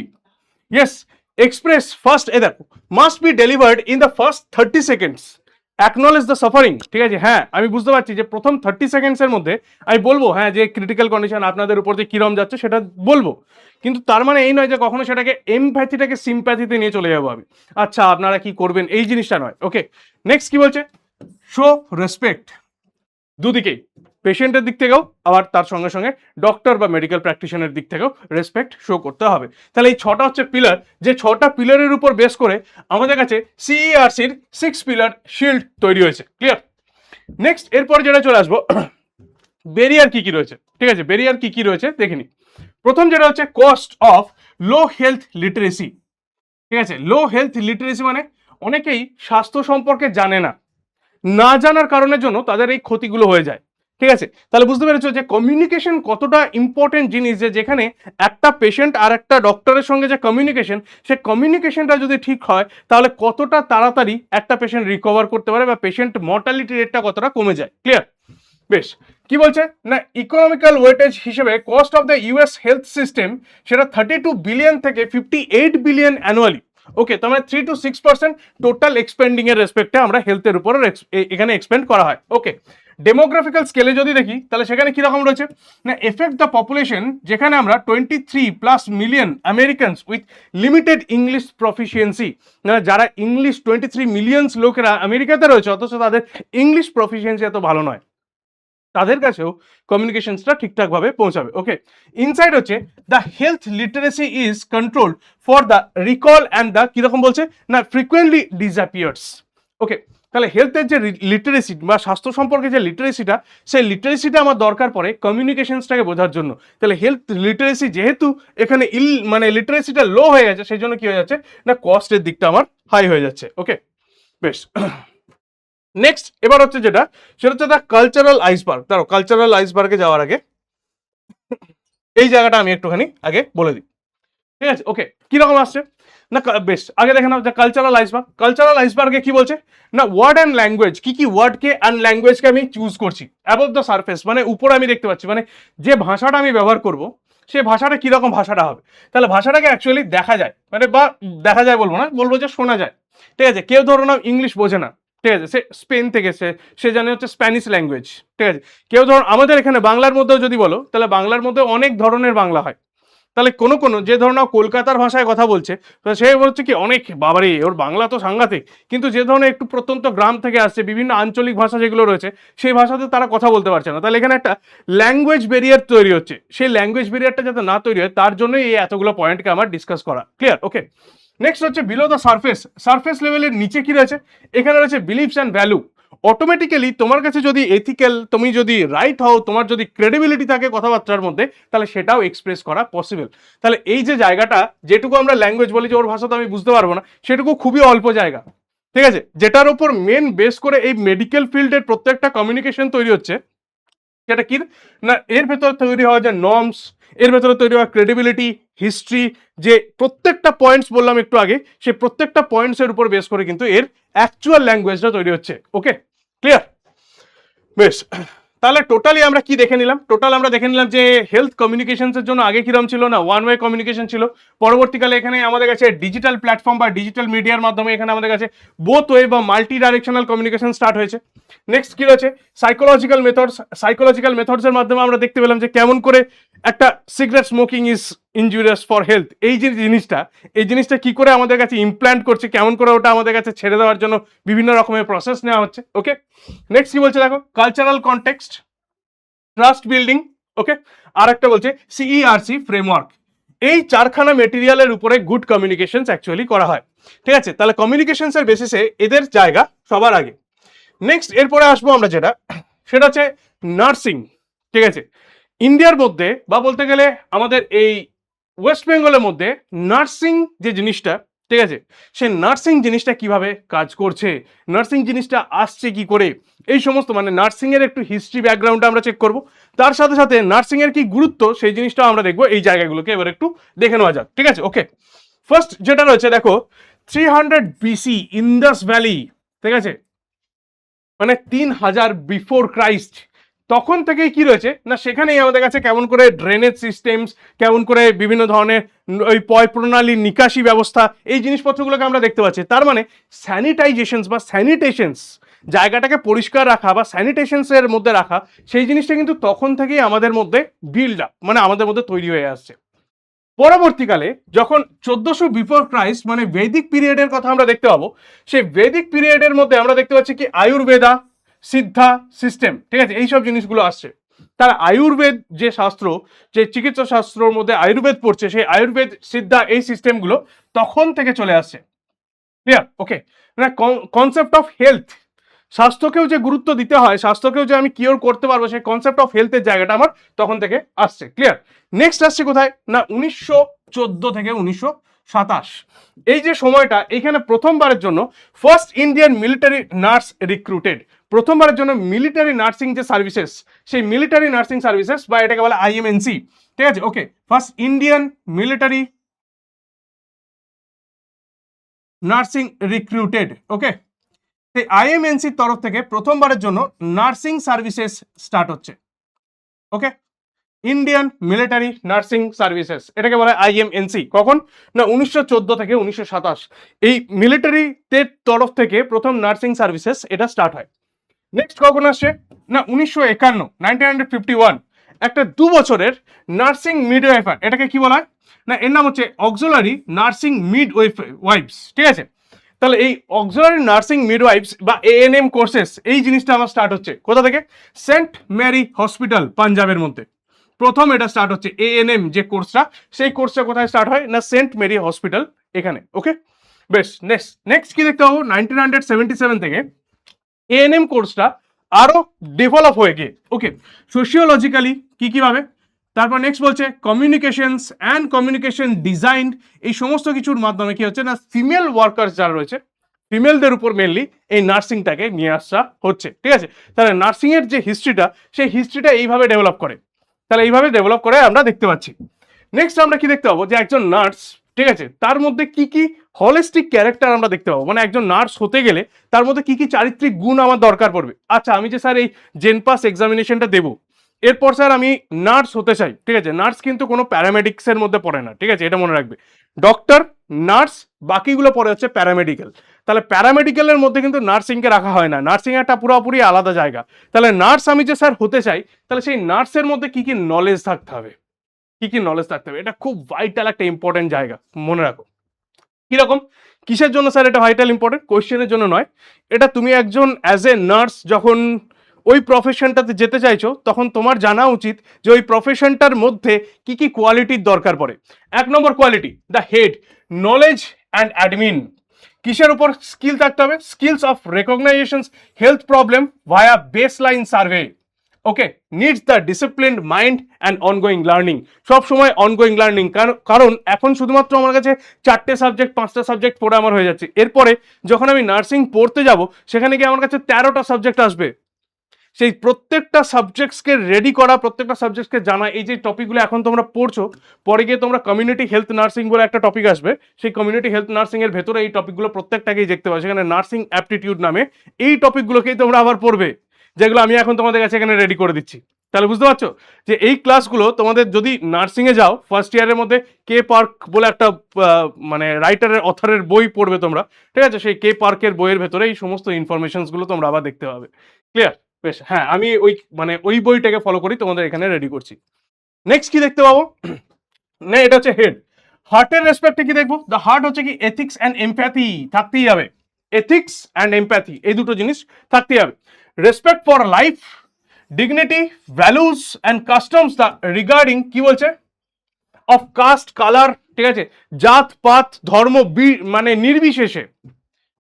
yes, express first either must be delivered in the first 30 seconds. Acknowledge the suffering, ঠিক আছে। হ্যাঁ আমি বুঝতে পারছি যে প্রথম 30 সেকেন্ডসের মধ্যে আমি বলবো হ্যাঁ যে ক্রিটিক্যাল কন্ডিশন আপনাদের উপর দিয়ে কিরম যাচ্ছে সেটা বলবো, কিন্তু তার মানে এই নয় যে কখনো সেটাকে এমপ্যাথিটাকে সিম্প্যাথিতে নিয়ে চলে যাবো আমি, আচ্ছা আপনারা কি করবেন এই জিনিসটা নয়। ওকে, নেক্সট কি বলছে, শো রেসপেক্ট দুদিকেই, পেশেন্টের দিক থেকেও আবার তার সঙ্গে সঙ্গে ডক্টর বা মেডিকেল প্র্যাকটিশনের দিক থেকেও রেসপেক্ট শো করতে হবে। তাহলে এই ছটা হচ্ছে পিলার, যে ছটা পিলারের উপর বেস করে আমাদের কাছে সিইআরসির 6 পিলার শিল্ড তৈরি হয়েছে। ক্লিয়ার? নেক্সট এরপর যেটা চলে আসবো, ব্যারিয়ার কি কি রয়েছে, ঠিক আছে, ব্যারিয়ার কি কি রয়েছে দেখে নি। প্রথম যেটা হচ্ছে cost of low health literacy, ঠিক আছে। লো হেলথ লিটারেসি মানে অনেকেই স্বাস্থ্য সম্পর্কে জানে না, না জানার কারণের জন্য তাদের এই ক্ষতিগুলো হয়ে যায়, ঠিক আছে। তাহলে বুঝতে পেরেছো যে কমিউনিকেশন কতটা ইম্পর্টেন্ট জিনিস, যে যেখানে একটা পেশেন্ট আর একটা ডক্টরের সঙ্গে যে কমিউনিকেশন, সে কমিউনিকেশনটা যদি ঠিক হয় তাহলে কতটা তাড়াতাড়ি একটা পেশেন্ট রিকভার করতে পারে বা পেশেন্ট মর্টালিটি রেটটা কতটা কমে যায়। ক্লিয়ার? বেশ, কি বলছে না ইকোনমিক্যাল ওয়েটেজ হিসেবে cost of the US health system সেটা 32 বিলিয়ন থেকে 58 বিলিয়ন অ্যানুয়ালি। ওকে, তার মানে 3 to 6% টোটাল এক্সপেন্ডিং এর রেসপেক্টে আমরা হেলথের উপর এখানে এক্সপেন্ড করা হয়। ওকে, ডেমোগ্রাফিক্যাল স্কেলে যদি দেখি তাহলে সেখানে কিরকম রয়েছে না এফেক্ট দ্য পপুলেশন, যেখানে আমরা 23+ million Americans with limited English proficiency, যারা ইংলিশ 23 মিলিয়নস লোকেরা আমেরিকাতে রয়েছে অথচ তাদের ইংলিশ প্রফিসিয়েন্সি এত ভালো নয়, তাদের কাছেও কমিউনিকেশনসটা ঠিকঠাকভাবে পৌঁছাবে। ওকে, ইনসাইড হচ্ছে the health literacy is control for the recall and the কিরকম বলছে না ফ্রিকুয়েন্টলি ডিসঅ্যাপিয়ার্স। ওকে, তাহলে হেলথের যে লিটারেসি বা স্বাস্থ্য সম্পর্কে যে লিটারেসিটা, সেই লিটারেসিটা আমার দরকার পড়ে কমিউনিকেশনসটাকে বোঝার জন্য। তাহলে হেলথ লিটারেসি যেহেতু এখানে মানে লিটারেসিটা লো হয়ে গেছে, সেই জন্য কি হয়ে যাচ্ছে না কস্টের দিকটা আমার হাই হয়ে যাচ্ছে। ওকে, বেশ। নেক্সট এবার হচ্ছে যেটা, সেটা হচ্ছে দ্য কালচারাল আইসবার্গ। ধরো কালচারাল আইসবার্গে যাওয়ার আগে এই জায়গাটা আমি একটুখানি আগে বলে দিই, ঠিক আছে। ওকে, কিরকম আসছে না বেশ আগে দেখে নাও যে কালচারাল আইসবার্গ, কালচারাল আইসবার্গে কি বলছে না ওয়ার্ড অ্যান্ড ল্যাঙ্গুয়েজ, কি কি ওয়ার্ডকে অ্যান্ড ল্যাঙ্গুয়েজকে আমি চুজ করছি অ্যাবভ দ্য সারফেস, মানে উপরে আমি দেখতে পাচ্ছি, মানে যে ভাষাটা আমি ব্যবহার করব সেই ভাষাটা কিরকম ভাষাটা হবে। তাহলে ভাষাটাকে অ্যাকচুয়ালি দেখা যায়, মানে বা দেখা যায় বলবো না, বলবো যে শোনা যায়, ঠিক আছে। কেউ ধরো না ইংলিশ বোঝে না, ঠিক আছে, সে স্পেন থেকে সে জানে হচ্ছে স্প্যানিশ ল্যাঙ্গুয়েজ, ঠিক আছে। কেউ ধরো আমাদের এখানে বাংলার মধ্যেও যদি বলো তাহলে বাংলার মধ্যে অনেক ধরনের বাংলা হয়, তাহলে কোনো কোনো যে ধরনের কলকাতার ভাষায় কথা বলছে তো সে বলছে কি অনেক বাবারে ওর বাংলা তো সাংঘাতিক, কিন্তু যে ধরনের একটু প্রত্যন্ত গ্রাম থেকে আসছে বিভিন্ন আঞ্চলিক ভাষা যেগুলো রয়েছে সেই ভাষাতে তারা কথা বলতে পারছে না, তাহলে এখানে একটা ল্যাঙ্গুয়েজ ব্যারিয়ার তৈরি হচ্ছে। সেই ল্যাঙ্গুয়েজ ব্যারিয়ারটা যাতে না তৈরি হয় তার জন্যই এই এতগুলো পয়েন্টকে আমার ডিসকাস করা। ক্লিয়ার? ওকে, নেক্সট হচ্ছে বিলো দ্য সারফেস, সারফেস লেভেলের নিচে কি রয়েছে, এখানে রয়েছে বিলিফস অ্যান্ড ভ্যালু। অটোমেটিক্যালি তোমার কাছে যদি এথিক্যাল, তুমি যদি রাইট হও, তোমার যদি ক্রেডিবিলিটি থাকে কথাবার্তার মধ্যে, তাহলে সেটাও এক্সপ্রেস করা পসিবল। তাহলে এই যে জায়গাটা, যেটুকু আমরা ল্যাঙ্গুয়েজ বলি যে ওর ভাষা তো আমি বুঝতে পারবো না, সেটুকু খুবই অল্প জায়গা, ঠিক আছে, যেটার উপর মেন বেস করে এই মেডিকেল ফিল্ডের প্রত্যেকটা কমিউনিকেশন তৈরি হচ্ছে। সেটা কি না এর ভেতরে তৈরি হওয়া যে নর্মস, এর ভেতরে তৈরি হওয়া ক্রেডিবিলিটি, হিস্ট্রি, যে প্রত্যেকটা পয়েন্টস বললাম একটু আগে, সেই প্রত্যেকটা পয়েন্টসের উপর বেস করে কিন্তু এর অ্যাকচুয়াল ল্যাঙ্গুয়েজটা তৈরি হচ্ছে। ওকে, ক্লিয়ার? বেশ, তাহলে টোটালি আমরা কি দেখে নিলাম, টোটাল আমরা দেখে নিলাম যে হেলথ কমিউনিকেশনসের জন্য আগে কিরম ছিল না ওয়ান ওয়ে কমিউনিকেশন ছিল, পরবর্তীকালে এখানে আমাদের কাছে ডিজিটাল প্ল্যাটফর্ম বা ডিজিটাল মিডিয়ার মাধ্যমে এখানে আমাদের কাছে বোথ ওয়ে বা মাল্টি ডাইরেকশনাল কমিউনিকেশন স্টার্ট হয়েছে। নেক্সট কি রয়েছে সাইকোলজিক্যাল মেথডস, সাইকোলজিক্যাল মেথডসের মাধ্যমে আমরা দেখতে পেলাম যে কেমন করে একটা cigarette smoking is injurious for health, এই যে জিনিসটা, এই জিনিসটা কি করে আমাদের কাছে ইমপ্ল্যান্ট করছে, কেমন করে ওটা আমাদের কাছে ছেড়ে দেওয়ার জন্য বিভিন্ন রকমের প্রসেস নেওয়া হচ্ছে। ওকে, নেক্সট কি বলছে দেখো কালচারাল কনটেক্সট, ট্রাস্ট বিল্ডিং। ওকে, আর একটা বলছে সিইআরসি ফ্রেমওয়ার্ক। এই চারখানা মেটেরিয়ালের উপরে গুড কমিউনিকেশন অ্যাকচুয়ালি করা হয়, ঠিক আছে। তাহলে কমিউনিকেশনস এর বেসিসে এদের জায়গা সবার আগে। নেক্সট এরপরে আসবো আমরা যেটা, সেটা হচ্ছে নার্সিং, ঠিক আছে। ইন্ডিয়ার মধ্যে বা বলতে গেলে আমাদের এই ওয়েস্ট বেঙ্গলের মধ্যে নার্সিং যে জিনিসটা, ঠিক আছে, সেই নার্সিং জিনিসটা কিভাবে কাজ করছে, নার্সিং জিনিসটা আসছে কি করে, এই সমস্ত মানে নার্সিং এর একটু হিস্ট্রি ব্যাকগ্রাউন্ডটা আমরা চেক করব, তার সাথে সাথে নার্সিং এর কি গুরুত্ব সেই জিনিসটাও আমরা দেখবো। এই জায়গাগুলোকে এবার একটু দেখে নেওয়া যাক, ঠিক আছে। ওকে, ফার্স্ট যেটা রয়েছে দেখো 300 বিসি ইন্দাস ভ্যালি, ঠিক আছে, মানে 3000 বিফোর ক্রাইস্ট, তখন থেকেই কি রয়েছে না সেখানেই আমাদের কাছে কেমন করে ড্রেনেজ সিস্টেমস, কেমন করে বিভিন্ন ধরনের ওই পয় প্রণালী, নিকাশি ব্যবস্থা, এই জিনিসপত্রগুলোকে আমরা দেখতে পাচ্ছি। তার মানে স্যানিটাইজেশনস বা স্যানিটেশনস জায়গাটাকে পরিষ্কার রাখা বা স্যানিটেশনসের মধ্যে রাখা, সেই জিনিসটা কিন্তু তখন থেকেই আমাদের মধ্যে বিল্ড আপ, মানে আমাদের মধ্যে তৈরি হয়ে আসছে। পরবর্তীকালে যখন 1400 বিফোর ক্রাইস্ট মানে বৈদিক পিরিয়ডের কথা আমরা দেখতে পাবো, সেই বৈদিক পিরিয়ডের মধ্যে আমরা দেখতে পাচ্ছি কি আয়ুর্বেদা, সিদ্ধা সিস্টেম, ঠিক আছে, এইসব জিনিসগুলো আসছে। তার আয়ুর্বেদ যে শাস্ত্র, যে চিকিৎসা শাস্ত্রের মধ্যে আয়ুর্বেদ পড়ছে, সেই আয়ুর্বেদ সিদ্ধা এই সিস্টেমগুলো তখন থেকে চলে আসছে। ক্লিয়ার? ওকে। মানে কনসেপ্ট অফ হেলথ, স্বাস্থ্যকেও যে গুরুত্ব দিতে হয়, স্বাস্থ্যকেও যে আমি কিওর করতে পারবো, সেই কনসেপ্ট অফ হেলথের জায়গাটা আমার তখন থেকে আসছে। ক্লিয়ার? নেক্সট আসছে কোথায় না 1914 থেকে 1927, এই যে সময়টা, এইখানে প্রথমবারের জন্য first Indian military nurse recruited. প্রথমবারের জন্য মিলিটারি নার্সিং যে সার্ভিসেস, সেই মিলিটারি নার্সিং সার্ভিসেস বা এটাকে বলে আইএমএনসি, ঠিক আছে, okay, first Indian military nursing recruited, okay, সেই আইএমএনসির তরফ থেকে প্রথমবারের জন্য নার্সিং সার্ভিসেস স্টার্ট হচ্ছে। ওকে, ইন্ডিয়ান মিলিটারি নার্সিং সার্ভিসেস, এটাকে বলা হয় আইএমএনসি। কখন না 1914 থেকে 1927, এই মিলিটারিদের তরফ থেকে প্রথম নার্সিং সার্ভিসেস এটা স্টার্ট হয়। নেক্সট কখন আসছে না 1951, 1951, একটা 2 বছরের নার্সিং মিডওয়াইফার, এটাকে কি বলা হয় না, এর নাম হচ্ছে অক্সিলারি নার্সিং মিডওয়াইফস, ঠিক আছে। তাহলে এই অক্সিলারি নার্সিং মিডওয়াইফস বা এএনএম কোর্সেস, এই জিনিসটা আমার স্টার্ট হচ্ছে কোথা থেকে, সেন্ট মেরি হসপিটাল পাঞ্জাবের মধ্যে প্রথম এটা স্টার্ট হচ্ছে। এএনএম যে কোর্সটা, সেই কোর্সটা কোথায় স্টার্ট হয় না সেন্ট মেরি হসপিটাল এখানে। ওকে, বেশ। নেক্সট কি দেখতে পাবো 1977 থেকে এএনএম কোর্সটা আরো ডেভেলপ হয়ে গিয়ে, ওকে, সোশিওলজিক্যালি কি ভাবে, তারপর নেক্সট বলছে কমিউনিকেশনস অ্যান্ড কমিউনিকেশন ডিজাইন, এই সমস্ত কিছুর মাধ্যমে কি হচ্ছে না ফিমেল ওয়ার্কার যারা রয়েছে, ফিমেলদের উপর মেনলি এই নার্সিংটাকে নিয়ে আসা হচ্ছে, ঠিক আছে। তাহলে নার্সিং এর যে হিস্ট্রিটা, সেই হিস্ট্রিটা এইভাবে ডেভেলপ করে, তাহলে এইভাবে ডেভেলপ করে আমরা দেখতে পাচ্ছি। নেক্সট আমরা কি দেখতে পাবো যে একজন নার্স, ঠিক আছে, তার মধ্যে কি হলিস্টিক ক্যারেক্টার আমরা দেখতে পাবো, মানে একজন নার্স হতে গেলে তার মধ্যে কি চারিত্রিক গুণ আমার দরকার পড়বে। আচ্ছা, আমি যে স্যার এই জেনপাস এক্সামিনেশনটা দেবো, এরপর স্যার আমি নার্স হতে চাই, ঠিক আছে, নার্স কিন্তু কোনো প্যারামেডিক্সের মধ্যে পড়ে না, ঠিক আছে, এটা মনে রাখবে। ডক্টর, নার্স, বাকিগুলো পড়ে হচ্ছে প্যারামেডিক্যাল। তাহলে প্যারামেডিক্যালের মধ্যে কিন্তু নার্সিংকে রাখা হয় না, নার্সিং একটা পুরোপুরি আলাদা জায়গা। তাহলে নার্স আমি যে স্যার হতে চাই, তাহলে সেই নার্সের মধ্যে কি নলেজ থাকতে হবে, কি নলেজ থাকতে হবে, এটা খুব ভাইটাল একটা ইম্পর্টেন্ট জায়গা, মনে রাখো। কিরকম, কিসের জন্য স্যার এটা ভাইটাল ইম্পর্টেন্ট, কোয়েশ্চেনের জন্য নয়, এটা তুমি একজন অ্যাজ এ নার্স যখন ওই প্রফেশনটাতে যেতে চাইছো, তখন তোমার জানা উচিত যে ওই প্রফেশনটার মধ্যে কি কোয়ালিটির দরকার পড়ে। 1 নম্বর quality, the head, knowledge and admin. কিসের উপর স্কিল থাকতে হবে, skills of recognization health problem via baseline survey. Okay, needs the disciplined mind and ongoing learning, সব সময় অনগোয়িং লার্নিং, কারণ এখন শুধুমাত্র আমার কাছে 4টে সাবজেক্ট 5টা সাবজেক্ট পড়ে আমার হয়ে যাচ্ছে, এরপরে যখন আমি নার্সিং পড়তে যাব, সেখানে গিয়ে আমার কাছে 13টা সাবজেক্ট আসবে। সেই প্রত্যেকটা সাবজেক্টসকে রেডি করা, প্রত্যেকটা সাবজেক্টকে জানা, এই যে টপিকগুলো এখন তোমরা পড়ছো, পরে গিয়ে তোমরা কমিউনিটি হেলথ নার্সিং বলে একটা টপিক আসবে, সেই কমিউনিটি হেলথ নার্সিং এর ভেতরে এই টপিকগুলো প্রত্যেকটাকেই দেখতে পাবে, সেখানে নার্সিং অ্যাপটিটিউড নামে এই টপিকগুলোকেই তোমরা আবার পড়বে, যেগুলো আমি এখন তোমাদের কাছে এখানে রেডি করে দিচ্ছি। তাহলে বুঝতে পারছো যে এই ক্লাসগুলো তোমাদের যদি নার্সিংয়ে যাও, ফার্স্ট ইয়ারের মধ্যে কে পার্ক বলে একটা মানে রাইটারের অথরের বই পড়বে তোমরা, ঠিক আছে, সেই কে পার্কের বইয়ের ভেতরে এই সমস্ত ইনফরমেশনসগুলো তোমরা আবার দেখতে পাবে। ক্লিয়ার? বেশ, হ্যাঁ, আমি ওই বইটাকে ফলো করি, তোমাদের এখানে রেডি করছি। নেক্সট কি দেখতে পাবো না, এটা হচ্ছে হেড। হার্টের রেসপেক্টে কি দেখবো, দ্য হার্ট হচ্ছে কি এথিক্স অ্যান্ড এমপ্যাথি থাকতেই হবে, এথিক্স অ্যান্ড এমপ্যাথি এই দুটো জিনিস থাকতেই হবে। Respect for life, dignity, values and customs the regarding কি বলছে অফ কাস্ট, কালার, ঠিক আছে, জাত পাত ধর্ম মানে নির্বিশেষে,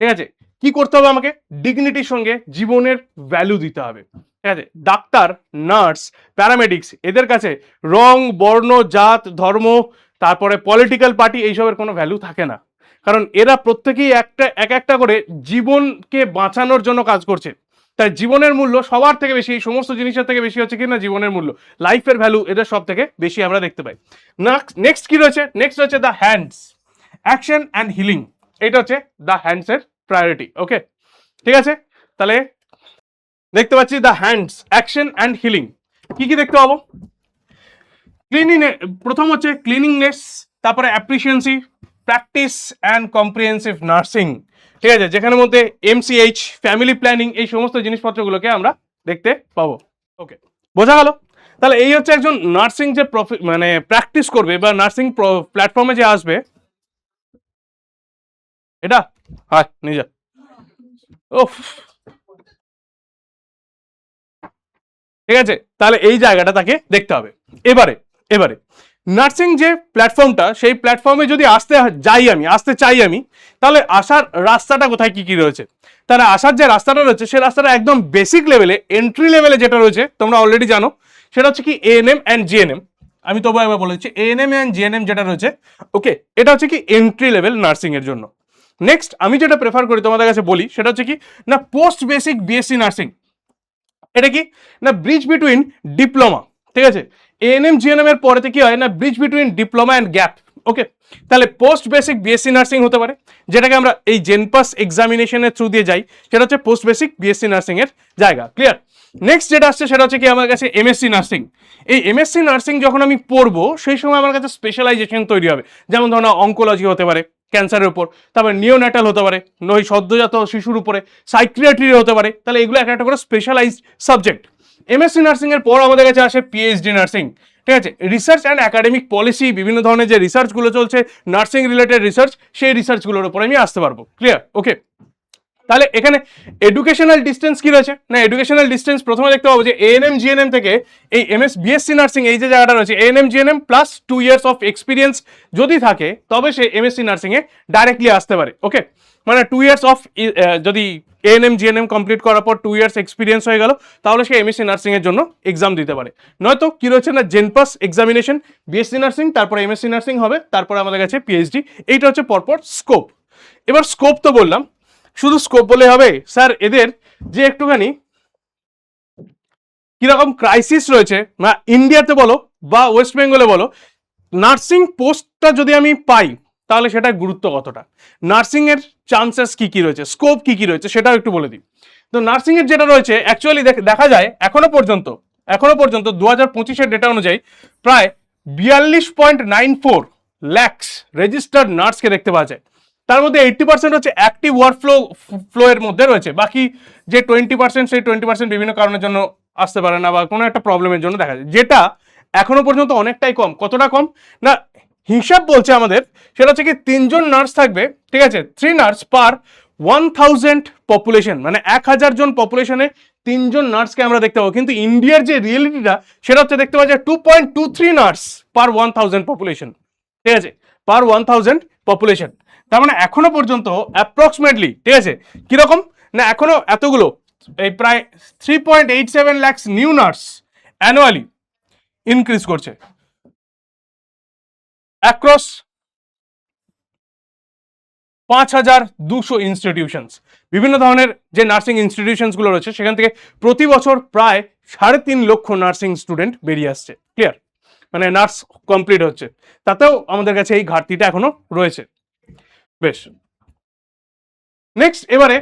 ঠিক আছে, কি করতে হবে আমাকে, ডিগনিটির সঙ্গে জীবনের ভ্যালু দিতে হবে, ঠিক আছে। ডাক্তার, নার্স, প্যারামেডিক্স, এদের কাছে রং, বর্ণ, জাত, ধর্ম, তারপরে পলিটিক্যাল পার্টি, এইসবের কোনো ভ্যালু থাকে না, কারণ এরা প্রত্যেকেই একটা করে জীবনকে বাঁচানোর জন্য কাজ করছে। তাই জীবনের মূল্য সবার থেকে বেশি, এই সমস্ত জিনিসের থেকে বেশি হচ্ছে কি না জীবনের মূল্য, লাইফের ভ্যালু, এদের সব থেকে বেশি আমরা দেখতে পাই। নেক্সট কি রয়েছে, নেক্সট হচ্ছে the hands, action and healing, এটা হচ্ছে দ্য হ্যান্ডসের প্রায়োরিটি। ওকে, ঠিক আছে, তাহলে দেখতে পাচ্ছি the hands, action and healing, কি দেখতে পাবো, প্রথম হচ্ছে ক্লিনিংনেস, তারপরে অ্যাপ্রিসিয়েন্সি, প্র্যাকটিস অ্যান্ড কম্প্রিহেন্সিভ নার্সিং, ঠিক আছে, যেখানের মধ্যে এমসিএইচ, ফ্যামিলি প্ল্যানিং, এই সমস্ত জিনিসপত্রগুলোকে আমরা দেখতে পাবো। ওকে, বোঝা গেল? তাহলে এই হচ্ছে একজন নার্সিং যে মানে প্র্যাকটিস করবে বা নার্সিং প্ল্যাটফর্মে যে আসবে, এটা হয় নিজে ও, ঠিক আছে, তাহলে এই জায়গাটা তাকে দেখতে হবে। এবারে এবারে নার্সিং যে প্ল্যাটফর্মটা, সেই প্ল্যাটফর্মে যদি আসতে চাই আমি, তাহলে আসার রাস্তাটা কোথায় কি কি রয়েছে? তাহলে আসার যে রাস্তাটা রয়েছে, সেই রাস্তাটা একদম বেসিক লেভেলে, এন্ট্রি লেভেলে যেটা রয়েছে তোমরা অলরেডি জানো, সেটা হচ্ছে কি এএনএম অ্যান্ড জিএনএম। আমি তবু একবার বলে দিচ্ছি, এএনএম অ্যান্ড জিএনএম যেটা রয়েছে, ওকে, এটা হচ্ছে কি এন্ট্রি লেভেল নার্সিং এর জন্য। নেক্সট আমি যেটা প্রেফার করি তোমাদের কাছে বলি, সেটা হচ্ছে কি না পোস্ট বেসিক বিএসসি নার্সিং। এটা কি না ব্রিজ বিটুইন ডিপ্লোমা, ঠিক আছে, এএনএম জিএনএম এর পরেতে কি হয় না bridge between diploma and gap. Okay, তাহলে পোস্ট বেসিক বিএসসি নার্সিং হতে পারে, যেটাকে আমরা এই জেনপাস এক্সামিনেশনের থ্রু দিয়ে যাই, সেটা হচ্ছে পোস্ট বেসিক বিএসসি নার্সিং এর জায়গা। ক্লিয়ার? নেক্সট যেটা আসছে সেটা হচ্ছে কি আমার কাছে এমএসসি নার্সিং। এই এমএসসি নার্সিং যখন আমি পড়বো, সেই সময় আমার কাছে স্পেশালাইজেশন তৈরি হবে, যেমন ধরো অঙ্কোলজি হতে পারে ক্যান্সারের উপর, তারপরে নিওন্যাটাল হতে পারে ওই সদ্যজাত শিশুর উপরে, সাইক্রিয়াট্রি হতে পারে। তাহলে এগুলো একটা একটা করে স্পেশালাইজড সাবজেক্ট। এমএসসি নার্সিং এর পর আমাদের কাছে আসে পিএইচডি নার্সিং। ঠিক আছে, রিসার্চ অ্যান্ড একাডেমিক পলিসি, বিভিন্ন ধরনের যে রিসার্চগুলো চলছে নার্সিং রিলেটেড রিসার্চ, সেই রিসার্চগুলোর উপর আমি আসতে পারবো। ক্লিয়ার? ওকে, তাহলে এখানে এডুকেশনাল ডিস্টেন্স কি রয়েছে না, এডুকেশনাল ডিস্টেন্স প্রথমে দেখতে পাবো যে এএনএম জিএনএম থেকে এই বিএসসি নার্সিং, এই যে জায়গাটা রয়েছে ANM GNM plus 2 years of experience যদি থাকে, তবে সে এমএসসি নার্সিং এ ডাইরেক্টলি আসতে পারে। ওকে, মানে 2 years অফ, যদি এএনএম জিএনএম কমপ্লিট করার পর 2 years এক্সপিরিয়েন্স হয়ে গেল, তাহলে সে এমএসসি নার্সিং এর জন্য এক্সাম দিতে পারে। নয়তো কি রয়েছে না জেনপাস এক্সামিনেশন, বিএসসি নার্সিং, তারপরে এমএসসি নার্সিং হবে, তারপরে আমাদের কাছে পিএইচডি। এইটা হচ্ছে পরপর স্কোপ। এবার স্কোপ তো বললাম, শুধু স্কোপ বলে হবে স্যার? এদের যে একটুখানি কিরকম ক্রাইসিস রয়েছে না ইন্ডিয়াতে বলো বা ওয়েস্ট বেঙ্গলে বলো, নার্সিং পোস্টটা যদি আমি পাই, তাহলে সেটা গুরুত্ব কতটা, নার্সিং এর চান্সেস কি কি রয়েছে, স্কোপ কি কি রয়েছে, সেটাও একটু বলে দিই। তো নার্সিং এর যেটা রয়েছে অ্যাকচুয়ালি দেখা যায় এখনো পর্যন্ত 2025-এর ডেটা অনুযায়ী প্রায় 42.94 ল্যাক্স রেজিস্টার্ড নার্সকে দেখতে পাওয়া যায়। তার মধ্যে 80% হচ্ছে অ্যাক্টিভ ওয়ার্ক ফ্লো এর মধ্যে রয়েছে। বাকি যে 20%, সেই 20% বিভিন্ন কারণের জন্য আসতে পারে না, বা কোনো একটা প্রবলেমের জন্য দেখা যায়, যেটা এখনো পর্যন্ত অনেকটাই কম। কতটা কম না, হিসাব বলছে আমাদের, সেটা হচ্ছে কি 3 জন নার্স থাকবে, ঠিক আছে, 3 নার্স পার 1000 পপুলেশন, মানে 1000 জন পপুলেশনে 3 জন নার্সকে আমরা দেখতে পাবো। কিন্তু ইন্ডিয়ার যে রিয়েলিটিটা, সেটা হচ্ছে দেখতে পাওয়া যায় 2.23 নার্স পার 1000 পপুলেশন, ঠিক আছে, পার 1000 পপুলেশন। তার মানে এখনো পর্যন্ত অ্যাপ্রক্সিমেটলি, ঠিক আছে, কিরকম না এখনো এতগুলো, এই প্রায় 3.87 lakhs new nurse annually increase করছে অ্যাক্রস 5200 ইনস্টিটিউশনস। বিভিন্ন ধরনের যে নার্সিং ইনস্টিটিউশনস গুলো রয়েছে, সেখান থেকে প্রতি বছর প্রায় 3.5 লক্ষ নার্সিং স্টুডেন্ট বেরিয়ে আসছে। ক্লিয়ার? মানে নার্স কমপ্লিট হচ্ছে, তাতেও আমাদের কাছে এই ঘাটতিটা এখনো রয়েছে। বেশ, নেক্সট এবারে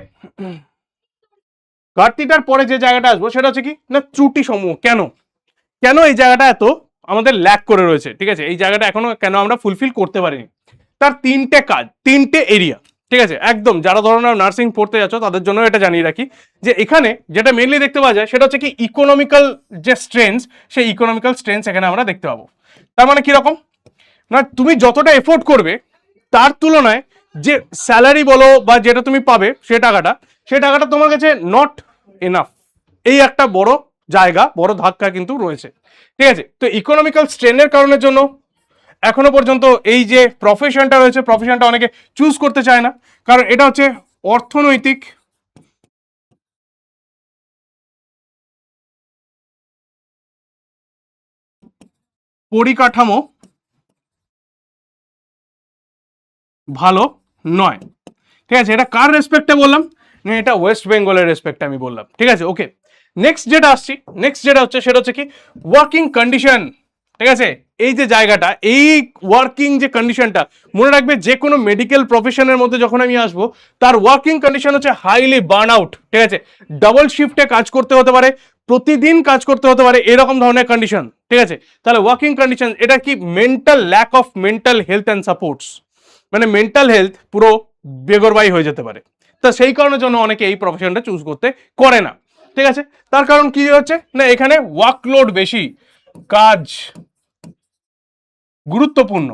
ঘাটতিটার পরে যে জায়গাটা আসবো, সেটা হচ্ছে কি না ত্রুটি সমূহ। কেন এই জায়গাটা এত আমাদের ল্যাক করে রয়েছে, ঠিক আছে, এই জায়গাটা এখনো কেন আমরা ফুলফিল করতে পারিনি। তার 3টে কাজ, 3টে এরিয়া, ঠিক আছে, একদম যারা ধরনের নার্সিং পড়তে যাচ্ছ তাদের জন্য এটা জানিয়ে রাখি, যে এখানে যেটা মেনলি দেখতে পাওয়া যায়, সেটা হচ্ছে কি ইকোনমিক্যাল যে স্ট্রেন্থ, সেই ইকোনমিক্যাল স্ট্রেন্থ এখানে আমরা দেখতে পাবো। তার মানে কিরকম না, তুমি যতটা এফোর্ড করবে, তার তুলনায় যে স্যালারি বলো বা যেটা তুমি পাবে, সেই টাকাটা তোমার কাছে নট এনাফ। এই একটা বড় জায়গা, বড় ধাক্কা কিন্তু রয়েছে, ঠিক আছে। তো ইকোনমিক্যাল স্ট্রেনের কারণের জন্য এখনো পর্যন্ত এই যে প্রফেশনটা রয়েছে, প্রফেশনটা অনেকে চুজ করতে চায় না, কারণ এটা হচ্ছে অর্থনৈতিক পরিকাঠামো ভালো নয়, ঠিক আছে। এটা কার রেসপেক্টে বললাম না, এটা ওয়েস্ট বেঙ্গলের রেসপেক্টে আমি বললাম, ঠিক আছে। ওকে, নেক্সট যেটা হচ্ছে সেটা হচ্ছে কি ওয়ার্কিং কন্ডিশন, ঠিক আছে। এই যে জায়গাটা, এই ওয়ার্কিং যে কন্ডিশনটা, মনে রাখবে যে কোনো মেডিকেল প্রফেশনের মধ্যে যখন আমি আসবো, তার ওয়ার্কিং কন্ডিশন হচ্ছে হাইলি বার্ন আউট, ঠিক আছে, ডাবল শিফটে কাজ করতে হতে পারে, প্রতিদিন কাজ করতে হতে পারে, এরকম ধরনের কন্ডিশন, ঠিক আছে। তাহলে ওয়ার্কিং কন্ডিশন, এটা কি mental lack of mental health and supports, মানে মেন্টাল হেলথ পুরো বেগরবাই হয়ে যেতে পারে। তা সেই কারণের জন্য অনেকে এই প্রফেশনটা চুজ করতে করে না। ঠিক আছে, তার কারণ কি হচ্ছে না, এখানে ওয়ার্কলোড বেশি, কাজ গুরুত্বপূর্ণ,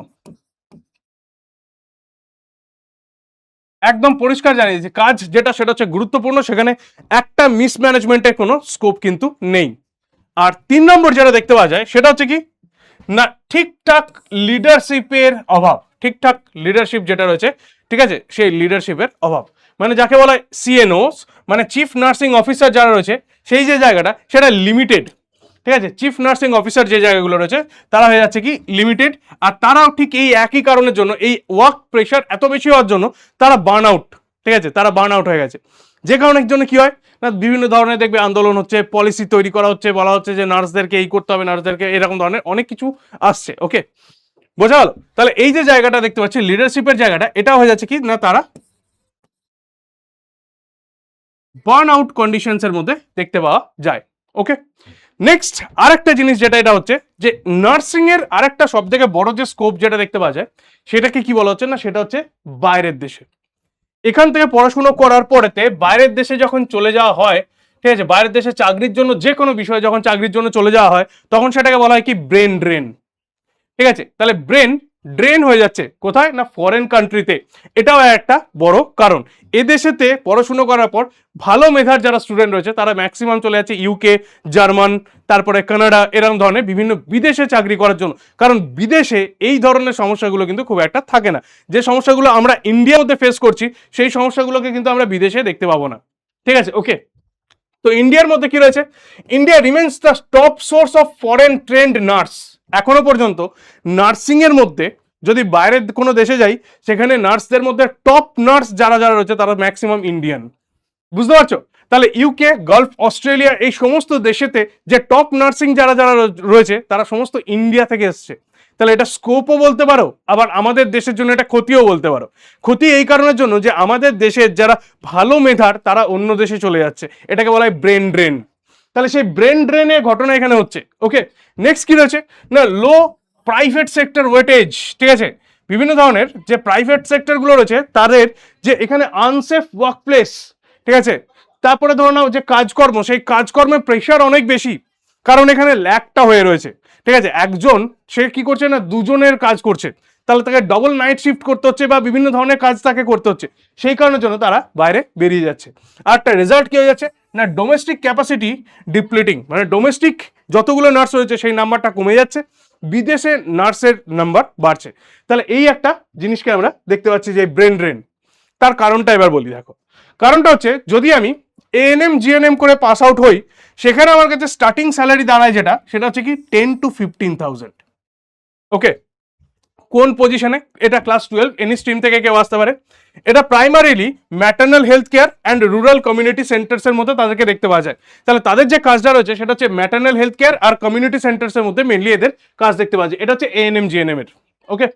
একদম পরিষ্কার জানিয়ে দিচ্ছি, কাজ যেটা সেটা হচ্ছে গুরুত্বপূর্ণ, সেখানে একটা মিসম্যানেজমেন্টের কোনো স্কোপ কিন্তু নেই। আর 3 নম্বর যেটা দেখতে পাওয়া যায় সেটা হচ্ছে কি না, ঠিকঠাক লিডারশিপের অভাব, ঠিকঠাক লিডারশিপ যেটা রয়েছে, ঠিক আছে, সেই লিডারশিপের অভাব, মানে যাকে বলা হয় সিএনওস, মানে চিফ নার্সিং অফিসার যারা রয়েছে, সেই যে জায়গাটা সেটা লিমিটেড। ঠিক আছে, চিফ নার্সিং অফিসার যে জায়গাগুলো রয়েছে তারা হয়ে যাচ্ছে কি লিমিটেড, আর তারাও ঠিক এই একই কারণের জন্য, এই ওয়ার্ক প্রেশার এত বেশি হওয়ার জন্য তারা বার্ন আউট, ঠিক আছে, তারা বার্ন আউট হয়ে গেছে। যে কারণের জন্য কি হয় না, বিভিন্ন ধরনের দেখবে আন্দোলন হচ্ছে, পলিসি তৈরি করা হচ্ছে, বলা হচ্ছে যে নার্সদেরকে এই করতে হবে, নার্সদেরকে এরকম ধরনের অনেক কিছু আসছে। ওকে, বোঝা গেল? তাহলে এই যে জায়গাটা দেখতে পাচ্ছি লিডারশিপের জায়গাটা, এটা হয়ে যাচ্ছে কি না, তারা বার্ন আউট কন্ডিশনস এর মধ্যে দেখতে পাওয়া যায়। ওকে, নেক্সট আরেকটা জিনিস যেটা এটা হচ্ছে যে নার্সিং এর আরেকটা সব থেকে বড় যে স্কোপ যেটা দেখতে পাওয়া যায়, সেটাকে কি বলা হচ্ছে না, সেটা হচ্ছে বাইরের দেশে। এখান থেকে পড়াশুনো করার পরেতে বাইরের দেশে যখন চলে যাওয়া হয়, ঠিক আছে, বাইরের দেশে চাকরির জন্য, যে কোনো বিষয়ে যখন চাকরির জন্য চলে যাওয়া হয়, তখন সেটাকে বলা হয় কি ব্রেন ড্রেন। ঠিক আছে, তাহলে ব্রেন ড্রেন হয়ে যাচ্ছে কোথায় না, ফরেন কান্ট্রিতে। এটাও একটা বড় কারণ। এদেশেতে পড়াশুনো করার পর ভালো মেধার যারা স্টুডেন্ট রয়েছে তারা ম্যাক্সিমাম চলে যাচ্ছে ইউকে, জার্মান, তারপরে কানাডা, এরকম ধরনের বিভিন্ন বিদেশে চাকরি করার জন্য। কারণ বিদেশে এই ধরনের সমস্যাগুলো কিন্তু খুব একটা থাকে না। যে সমস্যাগুলো আমরা ইন্ডিয়ার মধ্যে ফেস করছি, সেই সমস্যাগুলোকে কিন্তু আমরা বিদেশে দেখতে পাবো না। ঠিক আছে, ওকে। তো ইন্ডিয়ার মধ্যে কি রয়েছে, India remains the top source of foreign trend nurse. এখনো পর্যন্ত নার্সিং এর মধ্যে যদি বাইরের কোনো দেশে যাই, সেখানে নার্সদের মধ্যে টপ নার্স যারা যারা রয়েছে তারা ম্যাক্সিমাম ইন্ডিয়ান। বুঝতে পারছো? তাহলে ইউকে, গালফ, অস্ট্রেলিয়া, এই সমস্ত দেশেতে যে টপ নার্সিং যারা যারা রয়েছে তারা সমস্ত ইন্ডিয়া থেকে এসছে। তাহলে এটা স্কোপও বলতে পারো, আবার আমাদের দেশের জন্য এটা ক্ষতিও বলতে পারো। ক্ষতি এই কারণের জন্য যে আমাদের দেশের যারা ভালো মেধার তারা অন্য দেশে চলে যাচ্ছে, এটাকে বলা হয় ব্রেন ড্রেন। তাহলে সেই ব্রেন ড্রেনের ঘটনা এখানে হচ্ছে। ওকে, নেক্সট কি রয়েছে না, লো প্রাইভেট সেক্টর ওয়েটেজ। ঠিক আছে, বিভিন্ন ধরনের যে প্রাইভেট সেক্টরগুলো রয়েছে তাদের যে এখানে আনসেফ ওয়ার্ক প্লেস, ঠিক আছে, তারপরে ধরো নাও যে কাজকর্ম, সেই কাজকর্মের প্রেশার অনেক বেশি, কারণ এখানে ল্যাগটা হয়ে রয়েছে। ঠিক আছে, একজন সে কি করছে না, দুজনের কাজ করছে, তাহলে তাকে ডবল নাইট শিফট করতে হচ্ছে বা বিভিন্ন ধরনের কাজ তাকে করতে হচ্ছে, সেই কারণের জন্য তারা বাইরে বেরিয়ে যাচ্ছে। আর একটা রেজাল্ট কি হয়ে যাচ্ছে না, ডোমেস্টিক ক্যাপাসিটি ডিপ্লিটিং, মানে ডোমেস্টিক যতগুলো নার্স রয়েছে সেই নাম্বারটা কমে যাচ্ছে, বিদেশে নার্সের নাম্বার বাড়ছে। তাহলে এই একটা জিনিসকে আমরা দেখতে পাচ্ছি যে ব্রেন ড্রেন। তার কারণটা এবার বলি, দেখো কারণটা হচ্ছে, যদি আমি এএনএম জিএনএম করে পাস আউট হই, সেখানে আমার কাছে স্টার্টিং স্যালারি দাঁড়ায় যেটা, সেটা হচ্ছে কি 10 to 15,000। ওকে, কোন পজিশনে, এটা ক্লাস 12 এনি স্ট্রিম থেকে কেউ আসতে পারে। এটা primarily maternal health care and rural community সেন্টার্সের মধ্যে তাদেরকে দেখতে পাওয়া যায়। তাহলে তাদের যে কাজটা রয়েছে সেটা হচ্ছে ম্যাটার্নাল হেলথ কেয়ার আর কমিউনিটি সেন্টার্সের মধ্যে মেনলি এদের কাজ দেখতে পাওয়া যায়। এটা হচ্ছে এএনএম জিএনএম এর। ওকে,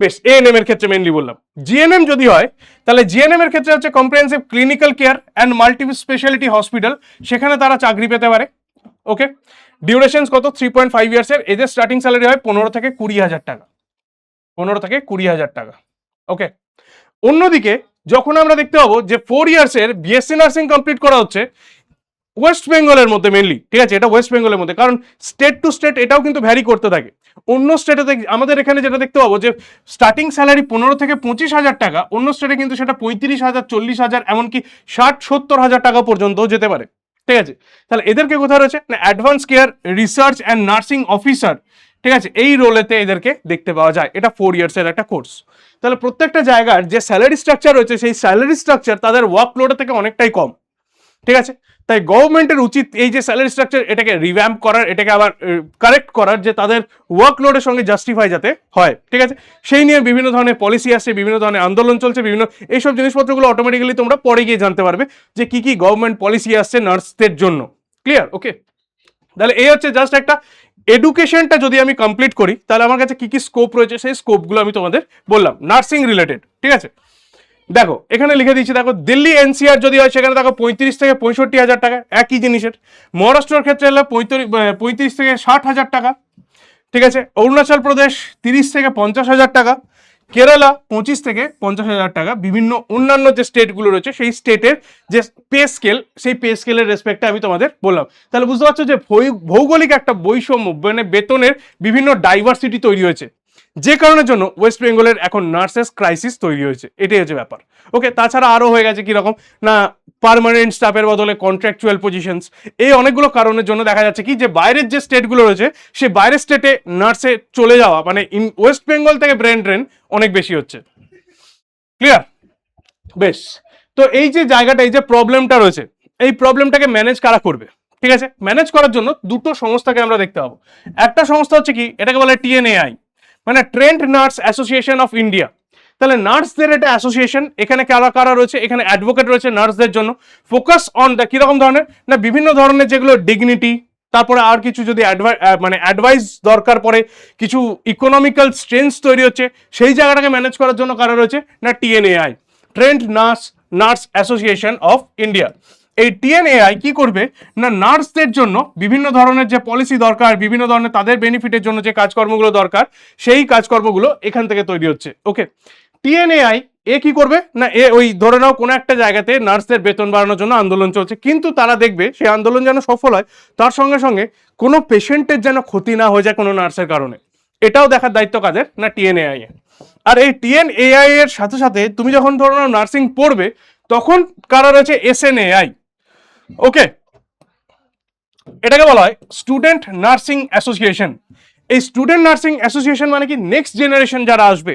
বেশ, এএনএম এর ক্ষেত্রে মেনলি বললাম। জিএনএম যদি হয়, তাহলে জিএনএম এর ক্ষেত্রে হচ্ছে comprehensive clinical care and multi speciality hospital, সেখানে তারা চাকরি পেতে পারে। ওকে, ডিউরেশন কত, 3.5 ইয়ার্সের। এদের স্টার্টিং স্যালারি হয় 15 থেকে 20,000 টাকা, 15 থেকে 20,000 টাকা। ওকে, অন্যদিকে যখন আমরা দেখতে পাবো যে 4 ইয়ার্সের বিএসসি নার্সিং কমপ্লিট করা হচ্ছে ওয়েস্ট বেঙ্গলের মধ্যে মেনলি, ঠিক আছে, এটা ওয়েস্ট বেঙ্গলের মধ্যে, কারণ স্টেট টু স্টেট এটাও কিন্তু ভ্যারি করতে থাকে। অন্য স্টেটে আমাদের এখানে যেটা দেখতে পাবো যে স্টার্টিং স্যালারি 15 থেকে 25,000 টাকা, অন্য স্টেটে কিন্তু সেটা 35,000, 40,000, এমনকি 60-70,000 টাকা পর্যন্ত যেতে পারে। ঠিক আছে, তাহলে এদেরকে কোথায় রয়েছে না, advance care research and nursing officer, ঠিক আছে, এই রোলেতে এদেরকে দেখতে পাওয়া যায়। এটা 4 ইয়ার্সের একটা কোর্স। তাহলে প্রত্যেকটা জায়গার যে স্যালারি স্ট্রাকচার রয়েছে, সেই স্যালারি স্ট্রাকচার তাদের ওয়ার্কলোডের থেকে অনেকটাই কম। ঠিক আছে, তাই গভর্নমেন্টের উচিত এই যে স্যালারি স্ট্রাকচার, এটাকে রিভ্যাম্প করার, এটাকে আবার কারেক্ট করার, যে তাদের ওয়ার্কলোডের সঙ্গে জাস্টিফাই যাতে হয়। ঠিক আছে, সেই নিয়ে বিভিন্ন ধরনের পলিসি আসছে, বিভিন্ন ধরনের আন্দোলন চলছে, বিভিন্ন এইসব জিনিসপত্রগুলো অটোমেটিক্যালি তোমরা পরে গিয়ে জানতে পারবে যে কি কি গভর্নমেন্ট পলিসি আসছে নার্সদের জন্য। ক্লিয়ার? ওকে, তাহলে এই হচ্ছে জাস্ট একটা এডুকেশনটা যদি আমি কমপ্লিট করি, তাহলে আমার কাছে কি কি স্কোপ রয়েছে সেই স্কোপগুলো আমি তোমাদের বললাম নার্সিং রিলেটেড। ঠিক আছে, দেখো এখানে লিখে দিচ্ছি, দেখো দিল্লি এনসিআর যদি হয় সেখানে দেখো 35 থেকে 65,000 টাকা একই জিনিসের। মহারাষ্ট্রের ক্ষেত্রে হলো 35 থেকে 60,000 টাকা। ঠিক আছে, অরুণাচল প্রদেশ 30 থেকে 50,000 টাকা। কেরালা 25 থেকে 50,000 টাকা। বিভিন্ন অন্যান্য যে স্টেটগুলো রয়েছে সেই স্টেটের যে পে স্কেল, সেই পে স্কেলের রেসপেক্টে আমি তোমাদের বললাম। তাহলে বুঝতে পারছো যে ভৌগোলিক একটা বৈষম্য, মানে বেতনের বিভিন্ন ডাইভার্সিটি তৈরি হয়েছে, যে কারণের জন্য ওয়েস্ট বেঙ্গলের এখন নার্সেস ক্রাইসিস তৈরি হয়েছে। এটাই হচ্ছে ব্যাপার। ওকে, তাছাড়া আরও হয়ে গেছে কিরকম না, পার্মানেন্ট স্টাফের বদলে কন্ট্রাকচুয়াল পজিশনস, এই অনেকগুলো কারণের জন্য দেখা যাচ্ছে কি যে বাইরের যে স্টেটগুলো রয়েছে সেই বাইরের স্টেটে নার্সে চলে যাওয়া, মানে ওয়েস্ট বেঙ্গল থেকে ব্রেন ড্রেন অনেক বেশি হচ্ছে। ক্লিয়ার? বেশ। তো এই যে জায়গাটা, এই যে প্রবলেমটা রয়েছে, এই প্রবলেমটাকে ম্যানেজ কারা করবে? ঠিক আছে, ম্যানেজ করার জন্য দুটো সংস্থাকে আমরা দেখতে পাবো। একটা সংস্থা হচ্ছে কি, এটাকে বলে টিএনএআই, মানে trend nurse association of India. তাহলে নার্সদের এটা অ্যাসোসিয়েশন, এখানে কারা কারা রয়েছে? এখানে অ্যাডভোকেট রয়েছে নার্সদের জন্য, ফোকাস অন দ্য কিরকম ধরনের না, বিভিন্ন ধরনের যেগুলো ডিগনিটি, তারপরে আর কিছু যদি মানে অ্যাডভাইস দরকার পড়ে, কিছু ইকোনমিক্যাল স্ট্রেন্থ তৈরি হচ্ছে, সেই জায়গাটাকে ম্যানেজ করার জন্য কারা রয়েছে না TNAI, trained nurse association of India. এই টিএনএআই কি করবে না, নার্সদের জন্য বিভিন্ন ধরনের যে পলিসি দরকার, বিভিন্ন ধরনের তাদের বেনিফিটের জন্য যে কাজকর্মগুলো দরকার, সেই কাজকর্মগুলো এখান থেকে তৈরি হচ্ছে। ওকে, টিএনএআই এ কি করবে না, এ ওই ধরে নাও কোনো একটা জায়গাতে নার্সদের বেতন বাড়ানোর জন্য আন্দোলন চলছে, কিন্তু তারা দেখবে সেই আন্দোলন যেন সফল হয়, তার সঙ্গে সঙ্গে কোনো পেশেন্টের যেন ক্ষতি না হয়ে যায় কোনো নার্সের কারণে, এটাও দেখার দায়িত্ব কাদের না টিএনএআই এর। আর এই টিএনএআই এর সাথে সাথে তুমি যখন ধরো নার্সিং পড়বে, তখন কারা রয়েছে? এসএনএআই। ওকে, এটাকে বলা হয় স্টুডেন্ট নার্সিং অ্যাসোসিয়েশন। এই স্টুডেন্ট নার্সিং অ্যাসোসিয়েশন মানে কি, নেক্সট জেনারেশন যারা আসবে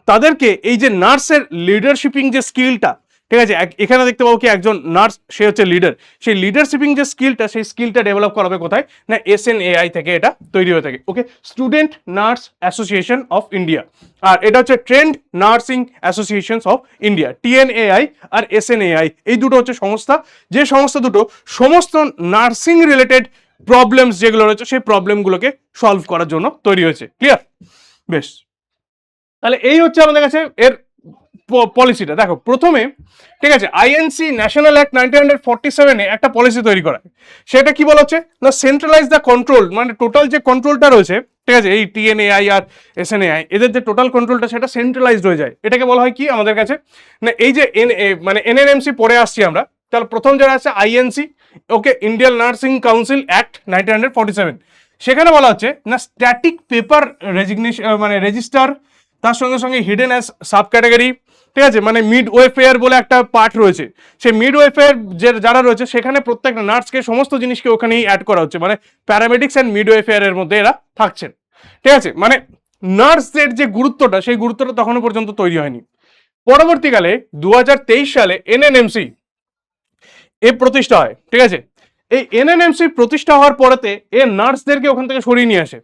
তাদেরকে এই যে নার্সের লিডারশিপিং যে স্কিলটা, ঠিক আছে, এখানে দেখতে পাবো কি একজন নার্স, সে হচ্ছে লিডার, সেই লিডারশিপিং যে স্কিলটা, সেই স্কিলটা ডেভেলপ করাবে কোথায় না এসএনএআই থেকে এটা তৈরি হয়ে থাকে। Okay, student nurse association of India, আর এটা হচ্ছে trained nursing association of India. TNAI আর এসএনএআই এই দুটো হচ্ছে সংস্থা, যে সংস্থা দুটো সমস্ত নার্সিং রিলেটেড প্রবলেমস যেগুলো রয়েছে সেই প্রবলেমগুলোকে সলভ করার জন্য তৈরি হয়েছে। ক্লিয়ার? বেশ, তাহলে এই হচ্ছে আমাদের কাছে এর পলিসিটা। দেখো প্রথমে, ঠিক আছে, আইএনসি ন্যাশনাল অ্যাক্ট 1947 একটা পলিসি তৈরি করা, সেটা কি বলা হচ্ছে না, সেন্ট্রালাইজ দ্য কন্ট্রোল, মানে টোটাল যে কন্ট্রোলটা রয়েছে, ঠিক আছে, এই টিএনএআই আর এসএনএআই এদের যে টোটাল কন্ট্রোলটা সেটা সেন্ট্রালাইজড হয়ে যায়। এটাকে বলা হয় কি আমাদের কাছে না, এই যে মানে এনএনএমসি পরে আসছি আমরা, তাহলে প্রথম যারা আছে আইএনসি, ওকে, ইন্ডিয়ান নার্সিং কাউন্সিল অ্যাক্ট 1947, সেখানে বলা হচ্ছে না স্ট্যাটিক পেপার রেজিগনেশন, মানে রেজিস্টার, তার সঙ্গে সঙ্গে হিডেন অ্যাজ সাব ক্যাটাগরি, ঠিক আছে, মানে মিড ওয়েফেয়ার বলে একটা পার্ট রয়েছে, সেই মিড ওয়েফেয়ার যে যারা রয়েছে সেখানে প্রত্যেকটা নার্সকে সমস্ত জিনিসকে ওখানেই অ্যাড করা হচ্ছে, মানে প্যারামেডিক্স অ্যান্ড মিড ওয়েফেয়ারের মধ্যে এরা থাকছেন। ঠিক আছে, মানে নার্সদের যে গুরুত্বটা, সেই গুরুত্বটা তখনও পর্যন্ত তৈরি হয়নি। পরবর্তীকালে 2023 সালে এনএনএমসি এ প্রতিষ্ঠা হয়। ঠিক আছে, এই এনএনএমসি প্রতিষ্ঠা হওয়ার পরেতে এ নার্সদেরকে ওখান থেকে সরিয়ে নিয়ে আসে,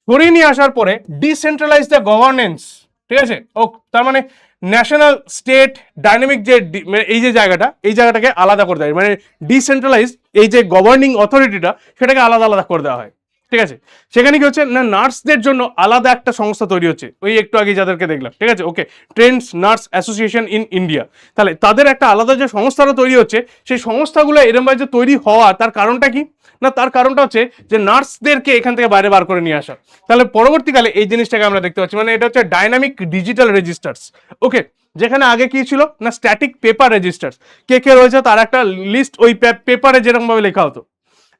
সরিয়ে নিয়ে আসার পরে ডিসেন্ট্রালাইজ দ্য গভর্নেন্স, ঠিক আছে, ও তার মানে ন্যাশনাল স্টেট ডাইনামিক যে এই যে জায়গাটা, এই জায়গাটাকে আলাদা করে দেয়, মানে ডিসেন্ট্রালাইজ এই যে গভর্নিং অথরিটিটা সেটাকে আলাদা আলাদা করে দেওয়া হয়। ঠিক আছে, সেখানে কি হচ্ছে না, নার্সদের জন্য আলাদা একটা সংস্থা তৈরি হচ্ছে, ওই একটু আগে যাদেরকে দেখলাম, ঠিক আছে, okay, trends nurse association in India. তাহলে তাদের একটা আলাদা যে সংস্থাটা তৈরি হচ্ছে, সেই সংস্থাগুলো এরমভাবে যে তৈরি হওয়া, তার কারণটা কি না, তার কারণটা হচ্ছে যে নার্সদেরকে এখান থেকে বাইরে বার করে নিয়ে আসা। তাহলে পরবর্তীকালে এই জিনিসটাকে আমরা দেখতে পাচ্ছি, মানে এটা হচ্ছে ডাইনামিক ডিজিটাল রেজিস্টার্স। ওকে, যেখানে আগে কি ছিল না স্ট্যাটিক পেপার রেজিস্টার্স, কে কে রয়েছে তার একটা লিস্ট ওই পেপারে যেরকম ভাবে লেখা হতো,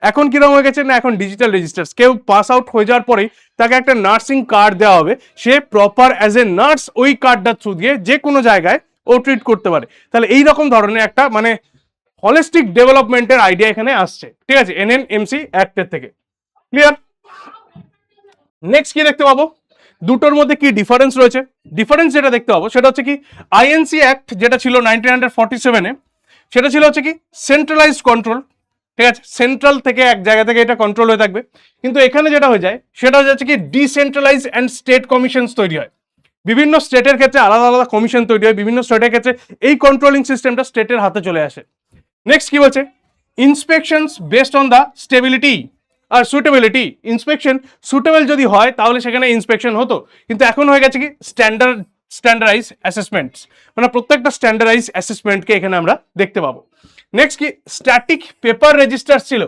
এখন কিরকম হয়ে গেছে না, এখন ডিজিটাল রেজিস্টার্স, কেউ পাস আউট হয়ে যাওয়ার পরেই তাকে একটা নার্সিং কার্ড দেওয়া হবে, সে প্রপার অ্যাজ এ নার্স ওই কার্ডটার থ্রু দিয়ে যে কোনো জায়গায় ও ট্রিট করতে পারে। তাহলে এই রকম ধরনের একটা মানে হলিস্টিক ডেভেলপমেন্টের আইডিয়া এখানে আসছে। ঠিক আছে, এনএনএমসি অ্যাক্টের থেকে। ক্লিয়ার? নেক্সট কি দেখতে পাবো, দুটোর মধ্যে কি ডিফারেন্স রয়েছে? ডিফারেন্স যেটা দেখতে পাবো সেটা হচ্ছে কি, আইএনসি অ্যাক্ট যেটা ছিল 1947-এ, সেটা ছিল হচ্ছে কি সেন্ট্রালাইজড কন্ট্রোল, ঠিক আছে, সেন্ট্রাল থেকে এক জায়গা থেকে এটা কন্ট্রোল হয়ে থাকবে। কিন্তু এখানে যেটা হয়ে যায় সেটা হচ্ছে কি ডিসেন্ট্রালাইজ অ্যান্ড স্টেট কমিশনস তৈরি হয়, বিভিন্ন স্টেটের ক্ষেত্রে আলাদা আলাদা কমিশন তৈরি হয়, বিভিন্ন স্টেটের ক্ষেত্রে এই কন্ট্রোলিং সিস্টেমটা স্টেটের হাতে চলে আসে। নেক্সট কি বলছে, inspections based on the stability আর সুটেবিলিটি। ইন্সপেকশন সুটেবল যদি হয় তাহলে সেখানে ইন্সপেকশন হতো, কিন্তু এখন হয়ে গেছে কি স্ট্যান্ডার্ডাইজ অ্যাসেসমেন্টস, মানে প্রত্যেকটা স্ট্যান্ডার্ডাইজ অ্যাসেসমেন্টকে এখানে আমরা দেখতে পাবো। নেক্সট কি, স্ট্যাটিক পেপার রেজিস্টার ছিল,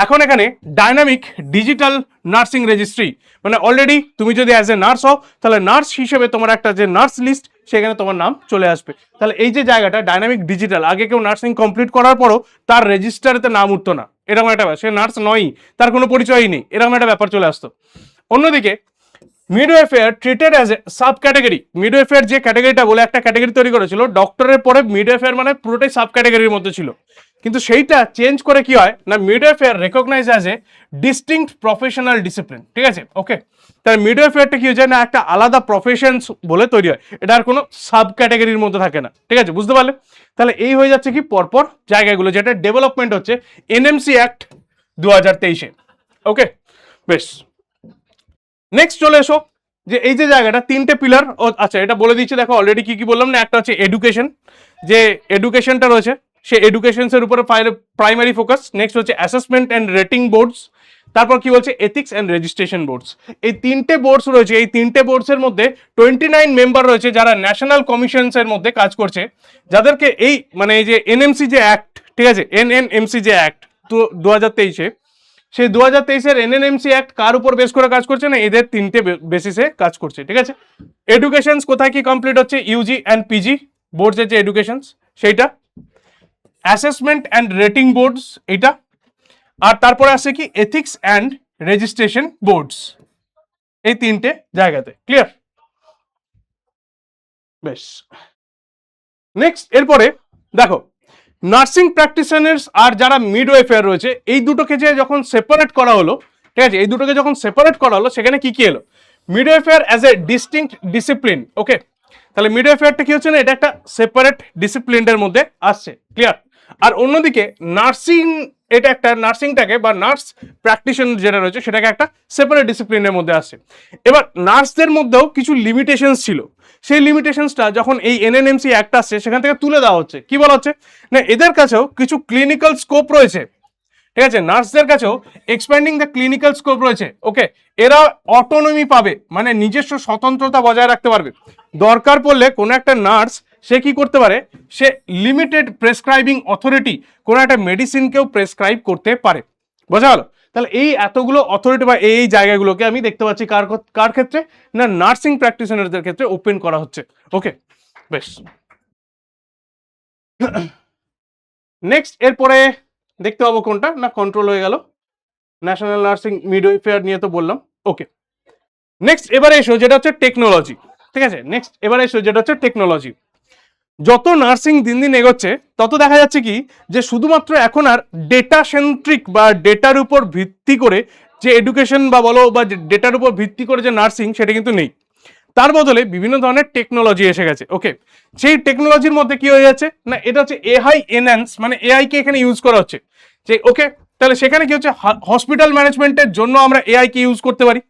এখন এখানে ডাইনামিক ডিজিটাল নার্সিং রেজিস্ট্রি, মানে অলরেডি তুমি যদি অ্যাজ এ নার্স হও তাহলে নার্স হিসেবে তোমার একটা যে নার্স লিস্ট সেখানে তোমার নাম চলে আসবে। তাহলে এই যে জায়গাটা ডাইনামিক ডিজিটাল, আগে কেউ নার্সিং কমপ্লিট করার পরও তার রেজিস্টারেতে নাম উঠতো না, এরকম একটা ব্যাপার, সে নার্স নয়ই, তার কোনো পরিচয়ই নেই, এরকম একটা ব্যাপার চলে আসতো। অন্যদিকে midwifery treated as a sub category, midwifery যে ক্যাটাগরিটা বলে একটা ক্যাটাগরি তৈরি করেছিল, ডক্টরের পরে মিডওয়েফেয়ার মানে পুরোটাই সাব ক্যাটাগরির মধ্যে ছিল, কিন্তু সেইটা চেঞ্জ করে কি হয় না, midwifery recognise as a distinct professional discipline, ঠিক আছে, ওকে। তাহলে মিডওয়েফেয়ারটা কি হয়ে যায় না, একটা আলাদা প্রফেশনস বলে তৈরি হয়, এটা আর কোনো সাব ক্যাটাগরির মধ্যে থাকে না, ঠিক আছে, বুঝতে পারলে? তাহলে এই হয়ে যাচ্ছে কি পরপর জায়গাগুলো, যেটা ডেভেলপমেন্ট হচ্ছে এনএমসি অ্যাক্ট 2023-এ, ওকে, বেশ। নেক্সট চলে এসো যে এই যে জায়গাটা তিনটে পিলার, আচ্ছা এটা বলে দিচ্ছি, দেখো অলরেডি কি কি বললাম না, একটা হচ্ছে এডুকেশন, যে এডুকেশনটা রয়েছে সে এডুকেশনসের উপরে প্রাইমারি ফোকাস, নেক্সট হচ্ছে অ্যাসেসমেন্ট অ্যান্ড রেটিং বোর্ডস, তারপর কি বলছে এথিক্স অ্যান্ড রেজিস্ট্রেশন বোর্ডস। এই তিনটে বোর্ডস রয়েছে, এই তিনটে বোর্ডসের মধ্যে 29 মেম্বার রয়েছে যারা ন্যাশনাল কমিশনসের মধ্যে কাজ করছে, যাদেরকে এই মানে এই যে এনএমসি যে অ্যাক্ট, ঠিক আছে, এনএনএমসি যে অ্যাক্ট 2023-এ, সেই 2023-এর এনএনএমসি অ্যাক্ট কার উপর বেস করে কাজ করছে না, এদের তিনটে বেসিসে কাজ করছে, ঠিক আছে। এডুকেশনস কোথায় কি কমপ্লিট হচ্ছে, ইউজি অ্যান্ড পিজি বোর্ডসের যে এডুকেশনস সেইটা, অ্যাসেসমেন্ট অ্যান্ড রেটিং বোর্ডস এইটা, আর তারপরে আসছে কি এথিক্স অ্যান্ড রেজিস্ট্রেশন বোর্ডস, এই তিনটে জায়গাতে, ক্লিয়ার? বেশ, নেক্সট এরপরে দেখো নার্সিং প্র্যাকটিশনার্স আর যারা মিডওয়েফেয়ার রয়েছে, এই দুটোকে যে যখন সেপারেট করা হলো, ঠিক আছে, এই দুটোকে যখন সেপারেট করা হলো সেখানে কি কি এলো, মিডওয়েফেয়ার অ্যাজ এ ডিস্টিংক্ট ডিসিপ্লিন, ওকে। তাহলে মিডওয়েফেয়ারটা কি হচ্ছে না, এটা একটা সেপারেট ডিসিপ্লিনের মধ্যে আসছে, ক্লিয়ার? আর অন্যদিকে নার্সিং, এটা একটা নার্সিংটাকে বা নার্স প্র্যাকটিশনার যেটা রয়েছে সেটাকে একটা সেপারেট ডিসিপ্লিনের মধ্যে আসছে। এবার নার্সদের মধ্যেও কিছু লিমিটেশনস ছিল, সেই লিমিটেশনসটা যখন এই এনএনএমসি অ্যাক্ট আসছে সেখান থেকে তুলে দেওয়া হচ্ছে, কি বলা হচ্ছে না, এদের কাছেও কিছু ক্লিনিক্যাল স্কোপ রয়েছে, ঠিক আছে, নার্সদের কাছেও এক্সপ্যান্ডিং দ্য ক্লিনিক্যাল স্কোপ রয়েছে, ওকে। এরা অটোনমি পাবে, মানে নিজস্ব স্বতন্ত্রতা বজায় রাখতে পারবে, দরকার পড়লে কোনো একটা নার্স সে কি করতে পারে, সে লিমিটেড প্রেসক্রাইবিং অথরিটি কোনো একটা মেডিসিনকেও প্রেসক্রাইব করতে পারে, বোঝা গেল? তাহলে এই এতগুলো অথরিটি বা এই জায়গাগুলোকে আমি দেখতে পাচ্ছি কার কার ক্ষেত্রে না, নার্সিং প্র্যাকটিশনারদের ক্ষেত্রে ওপেন করা হচ্ছে, ওকে, বেশ। নেক্সট এরপরে দেখতে পাবো কোনটা না, কন্ট্রোল হয়ে গেল, ন্যাশনাল নার্সিং মিডওয়েফেয়ার নিয়ে তো বললাম, ওকে। নেক্সট এবারে এসো যেটা হচ্ছে টেকনোলজি, ঠিক আছে, নেক্সট এবারে এসো যেটা হচ্ছে টেকনোলজি। যত নার্সিং দিন দিন এগোচ্ছে তত দেখা যাচ্ছে কি যে শুধুমাত্র এখন আর ডেটা সেন্ট্রিক বা ডেটার উপর ভিত্তি করে যে এডুকেশন বা বলো বা ডেটার উপর ভিত্তি করে যে নার্সিং সেটা কিন্তু নেই, তার বদলে বিভিন্ন ধরনের টেকনোলজি এসে গেছে, ওকে। সেই টেকনোলজির মধ্যে কি হয়ে যাচ্ছে না, এটা হচ্ছে এআই এনহ্যান্স, মানে এআই কে এখানে ইউজ করা হচ্ছে, যে ওকে, তাহলে সেখানে কি হচ্ছে হসপিটাল ম্যানেজমেন্টের জন্য আমরা এআই কে ইউজ করতে পারি,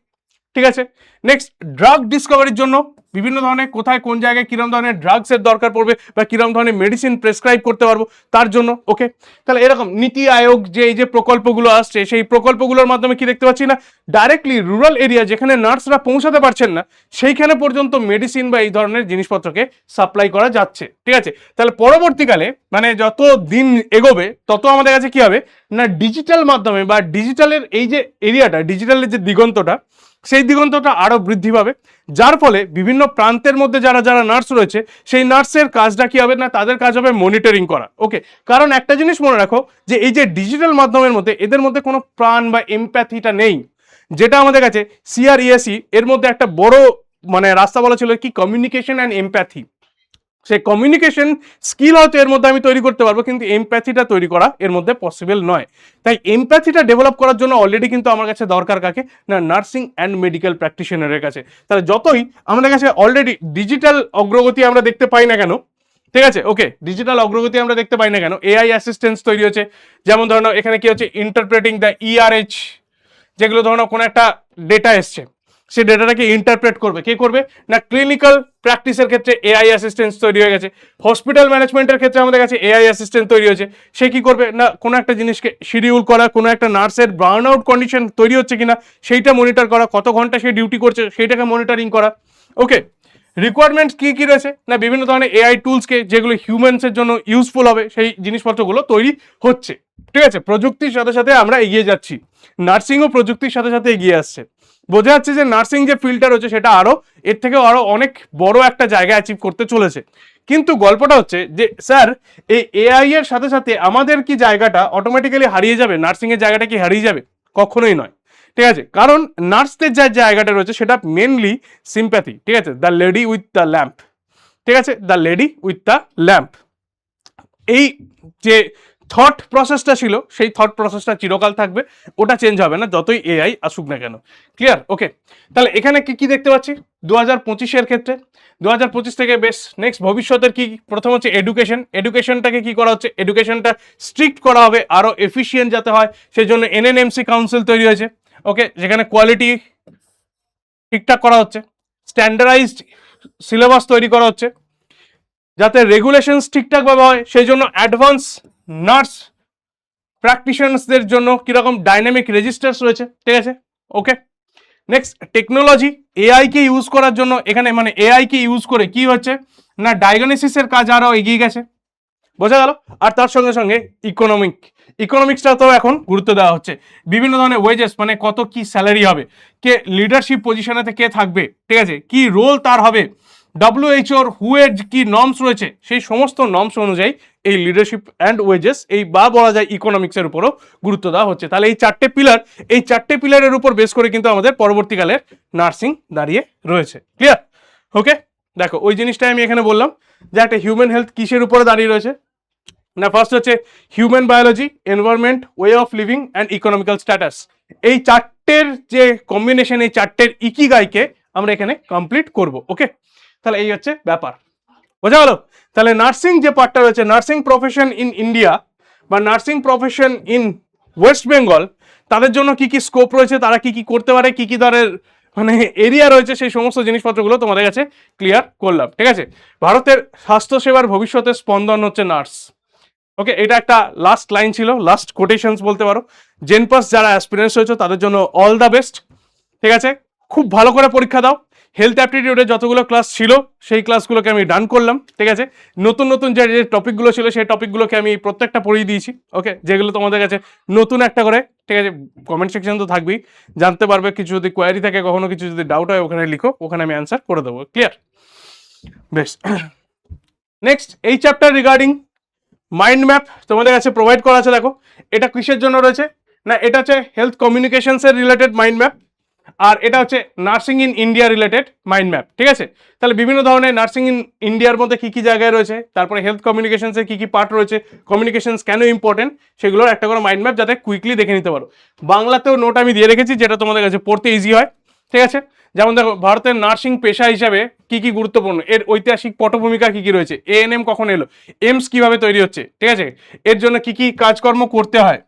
ঠিক আছে। নেক্সট ড্রাগ ডিসকভারির জন্য বিভিন্ন ধরনের কোথায় কোন জায়গায় কিরম ধরনের ড্রাগসের দরকার পড়বে বা কিরম ধরনের মেডিসিন প্রেসক্রাইব করতে পারবো তার জন্য, ওকে। তাহলে এরকম নীতি আয়োগ যে এই যে প্রকল্পগুলো আসছে সেই প্রকল্পগুলোর মাধ্যমে কি দেখতে পাচ্ছি না, ডাইরেক্টলি রুরাল এরিয়া যেখানে নার্সরা পৌঁছাতে পারছেন না সেইখানে পর্যন্ত মেডিসিন বা এই ধরনের জিনিসপত্রকে সাপ্লাই করা যাচ্ছে, ঠিক আছে। তাহলে পরবর্তীকালে মানে যত দিন এগোবে তত আমাদের কাছে কি হবে না, ডিজিটাল মাধ্যমে বা ডিজিটালের এই যে এরিয়াটা, ডিজিটালের যে দিগন্তটা, সেই দিগন্তটা আরো বৃদ্ধি পাবে, যার ফলে বিভিন্ন প্রান্তের মধ্যে যারা যারা নার্স রয়েছে সেই নার্সের কাজটা কি হবে না, তাদের কাজ হবে মনিটরিং করা, ওকে। কারণ একটা জিনিস মনে রাখো যে এই যে ডিজিটাল মাধ্যমের মধ্যে এদের মধ্যে কোনো প্রাণ বা এমপ্যাথিটা নেই, যেটা আমাদের কাছে সিআরইএসি এর মধ্যে একটা বড় মানে রাস্তা বলা ছিল কি, কমিউনিকেশন অ্যান্ড এমপ্যাথি। সেই কমিউনিকেশন স্কিল হয়তো এর মধ্যে আমি তৈরি করতে পারবো, কিন্তু এমপ্যাথিটা তৈরি করা এর মধ্যে পসিবল নয়। তাই এমপ্যাথিটা ডেভেলপ করার জন্য অলরেডি কিন্তু আমার কাছে দরকার কাকে না, নার্সিং অ্যান্ড মেডিকেল প্র্যাকটিশনারের কাছে। তাহলে যতই আমাদের কাছে অলরেডি ডিজিটাল অগ্রগতি আমরা দেখতে পাই না কেন, ঠিক আছে, ওকে, ডিজিটাল অগ্রগতি আমরা দেখতে পাই না কেন, এআই অ্যাসিস্ট্যান্স তৈরি হচ্ছে, যেমন ধরো এখানে কি হচ্ছে ইন্টারপ্রেটিং দ্য ইআরএইচ, যেগুলো ধরো কোনো একটা ডেটা এসছে সেই ডেটাটাকে ইন্টারপ্রেট করবে, কে করবে না, ক্লিনিক্যাল প্র্যাকটিসের ক্ষেত্রে এআই অ্যাসিস্ট্যান্স তৈরি হয়ে গেছে, হসপিটাল ম্যানেজমেন্টের ক্ষেত্রে আমাদের কাছে এআই অ্যাসিস্ট্যান্ট তৈরি হয়েছে, সে কি করবে না, কোনো একটা জিনিসকে শিডিউল করা, কোনো একটা নার্সের বার্ন আউট কন্ডিশন তৈরি হচ্ছে কিনা সেইটা মনিটর করা, কত ঘন্টা সে ডিউটি করছে সেইটাকে মনিটরিং করা, ওকে। রিকোয়ারমেন্টস কি কি রয়েছে না, বিভিন্ন ধরনের এআই টুলসকে যেগুলো হিউম্যানসের জন্য ইউজফুল হবে সেই জিনিসপত্রগুলো তৈরি হচ্ছে, ঠিক আছে, প্রযুক্তির সাথে সাথে আমরা এগিয়ে যাচ্ছি, নার্সিংও প্রযুক্তির সাথে সাথে এগিয়ে আসছে। বোঝা যাচ্ছে যে নার্সিং যে ফিল্ডটা রয়েছে সেটা আরো এর থেকে আরো অনেক বড় একটা জায়গা অ্যাচিভ করতে চলেছে। কিন্তু গল্পটা হচ্ছে যে স্যার এই এআই এর সাথে সাথে আমাদের কি জায়গাটা অটোমেটিক্যালি হারিয়ে যাবে, নার্সিং এর জায়গাটা কি হারিয়ে যাবে? কখনোই নয়। ঠিক আছে, কারণ নার্সদের যে জায়গাটা রয়েছে সেটা মেনলি সিম্প্যাথি। ঠিক আছে, the lady with the lamp. ঠিক আছে, the lady with the lamp, এই যে থট প্রসেসটা ছিল সেই থট প্রসেসটা চিরকাল থাকবে, ওটা চেঞ্জ হবে না যতই এআই আসুক না কেন। ক্লিয়ার? ওকে, তাহলে এখানে কি কি দেখতে পাচ্ছি 2025-এর ক্ষেত্রে? 2025 থেকে বেশ নেক্সট ভবিষ্যতের কি, প্রথম হচ্ছে এডুকেশন। এডুকেশনটাকে কি করা হচ্ছে, এডুকেশনটা স্ট্রিক্ট করা হবে, আরো এফিসিয়েন্ট যাতে হয় সেই জন্য এনএনএমসি কাউন্সিল তৈরি হয়েছে। ওকে, যেখানে কোয়ালিটি ঠিকঠাক করা হচ্ছে, স্ট্যান্ডার্ডাইজড সিলেবাস তৈরি করা হচ্ছে যাতে রেগুলেশনস ঠিকঠাকভাবে হয়, সেই জন্য অ্যাডভান্স নার্স প্র্যাকটিশনার্সদের জন্য কিরকম ডাইনামিক রেজিস্টার্স রয়েছে। ঠিক আছে, ওকে। নেক্সট টেকনোলজি, এআই কে ইউজ করার জন্য এখানে মানে এআই কে ইউজ করে কি হচ্ছে না ডায়াগনোসিসের কাজ আরো এগিয়ে গেছে, বোঝা গেল। আর তার সঙ্গে সঙ্গে ইকোনমিক্সটা তো এখন গুরুত্ব দেওয়া হচ্ছে, বিভিন্ন ধরনের ওয়েজেস মানে কত কি স্যালারি হবে, কে লিডারশিপ পজিশনেতে কে থাকবে, ঠিক আছে, কি রোল তার হবে, ডব্লিউএইচওর হুয়ের কি নর্মস রয়েছে সেই সমস্ত নর্মস অনুযায়ী এই লিডারশিপ অ্যান্ড ওয়েজেস এই বা বলা যায় ইকোনমিক্সের উপরও গুরুত্ব দেওয়া হচ্ছে। তাহলে এই চারটে পিলারের উপর বেস করে কিন্তু আমাদের পরবর্তীকালের নার্সিং দাঁড়িয়ে রয়েছে। ক্লিয়ার? ওকে, দেখো ওই জিনিসটাই আমি এখানে বললাম যে একটা হিউম্যান হেলথ কিসের উপরে দাঁড়িয়ে রয়েছে না, ফার্স্ট হচ্ছে human biology, environment, way of living and economical status. এই চারটের যে কম্বিনেশন, এই চারটের ইকিগাইকে আমরা এখানে কমপ্লিট করব। ওকে, তাহলে এই হচ্ছে ব্যাপার, বোঝা গেল। তাহলে নার্সিং যে পার্টটা রয়েছে, নার্সিং প্রফেশন ইন ইন্ডিয়া বা nursing profession in West Bengal, তাদের জন্য কি কি স্কোপ রয়েছে, তারা কি কি করতে পারে, কি কি ধরনের মানে এরিয়া রয়েছে, সেই সমস্ত জিনিসপত্রগুলো তোমাদের কাছে ক্লিয়ার করলাম। ঠিক আছে, ভারতের স্বাস্থ্যসেবার ভবিষ্যতের স্পন্দন হচ্ছে নার্স। ওকে, এটা একটা লাস্ট লাইন ছিল, লাস্ট কোটেশনস বলতে পারো। জেনপাস যারা অ্যাসপিরেন্টস হয়েছে তাদের জন্য অল দ্য বেস্ট। ঠিক আছে, খুব ভালো করে পরীক্ষা দাও। হেলথ অ্যাপটিটিউডে যতগুলো ক্লাস ছিল সেই ক্লাসগুলোকে আমি ডান করলাম। ঠিক আছে, নতুন নতুন যে টপিকগুলো ছিল সেই টপিকগুলোকে আমি প্রত্যেকটা পড়িয়ে দিয়েছি। ওকে, যেগুলো তোমাদের কাছে নতুন একটা করে। ঠিক আছে, কমেন্ট সেকশন তো থাকবেই, জানতে পারবে। কিছু যদি কোয়ারি থাকে, কখনো কিছু যদি ডাউট হয় ওখানে লিখো, ওখানে আমি অ্যান্সার করে দেবো। ক্লিয়ার? বেশ, নেক্সট এই চ্যাপ্টার রিগার্ডিং মাইন্ড ম্যাপ তোমাদের কাছে প্রোভাইড করা আছে। দেখো এটা কিসের জন্য রয়েছে না, এটা হচ্ছে হেলথ কমিউনিকেশনসের রিলেটেড মাইন্ড ম্যাপ, আর এটা হচ্ছে nursing in India related mind map. ঠিক আছে, তাহলে বিভিন্ন ধরনের নার্সিং ইন ইন্ডিয়ার মধ্যে কি কি জায়গায় রয়েছে, তারপরে হেলথ কমিউনিকেশনসের কি কি পার্ট রয়েছে, কমিউনিকেশনস কেন ইম্পর্টেন্ট, সেগুলোর একটা করে মাইন্ড ম্যাপ যাতে কুইকলি দেখে নিতে পারো। বাংলাতেও নোট আমি দিয়ে রেখেছি যেটা তোমাদের কাছে পড়তে ইজি হয়। ঠিক আছে, যেমন দেখো ভারতের নার্সিং পেশা হিসাবে কি কি গুরুত্বপূর্ণ, এর ঐতিহাসিক পটভূমিকা কি কি রয়েছে, এএনএম কখন এলো, এমস কিভাবে তৈরি হচ্ছে, ঠিক আছে, এর জন্য কি কি কাজকর্ম করতে হয়।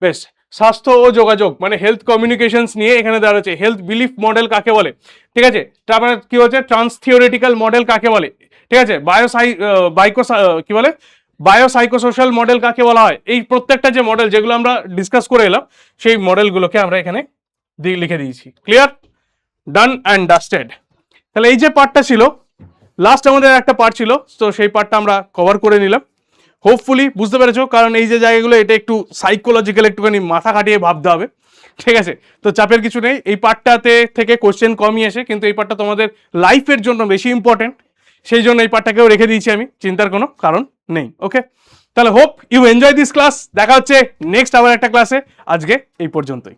বেশ, স্বাস্থ্য ও যোগাযোগ মানে হেলথ কমিউনিকেশনস নিয়ে এখানে দেওয়া রয়েছে। হেলথ বিলিফ মডেল কাকে বলে, ঠিক আছে, তারপরে কি হচ্ছে ট্রান্স থিওরিটিক্যাল মডেল কাকে বলে, ঠিক আছে, কি বলে বায়োসাইকোসোশ্যাল মডেল কাকে বলা হয়। এই প্রত্যেকটা যে মডেল যেগুলো আমরা ডিসকাস করে এলাম সেই মডেলগুলোকে আমরা এখানে লিখে দিয়েছি। ক্লিয়ার? Done and dusted. তাহলে এই যে পার্টটা ছিল লাস্ট, আমাদের একটা পার্ট ছিল, তো সেই পার্টটা আমরা কভার করে নিলাম। হোপফুলি বুঝতে পেরেছো, কারণ এই যে জায়গাগুলো এটা একটু সাইকোলজিক্যাল, একটুখানি মাথা খাটিয়ে ভাবতে হবে। ঠিক আছে, তো চাপের কিছু নেই, এই পার্টটাতে থেকে কোশ্চেন কমই আসে, কিন্তু এই পার্টটা তোমাদের লাইফের জন্য বেশি ইম্পর্টেন্ট, সেই জন্য এই পার্টটাকেও রেখে দিয়েছি আমি, চিন্তার কোনো কারণ নেই। ওকে, তাহলে hope you enjoy this class. দেখা হচ্ছে নেক্সট আবার একটা ক্লাসে, আজকে এই পর্যন্তই।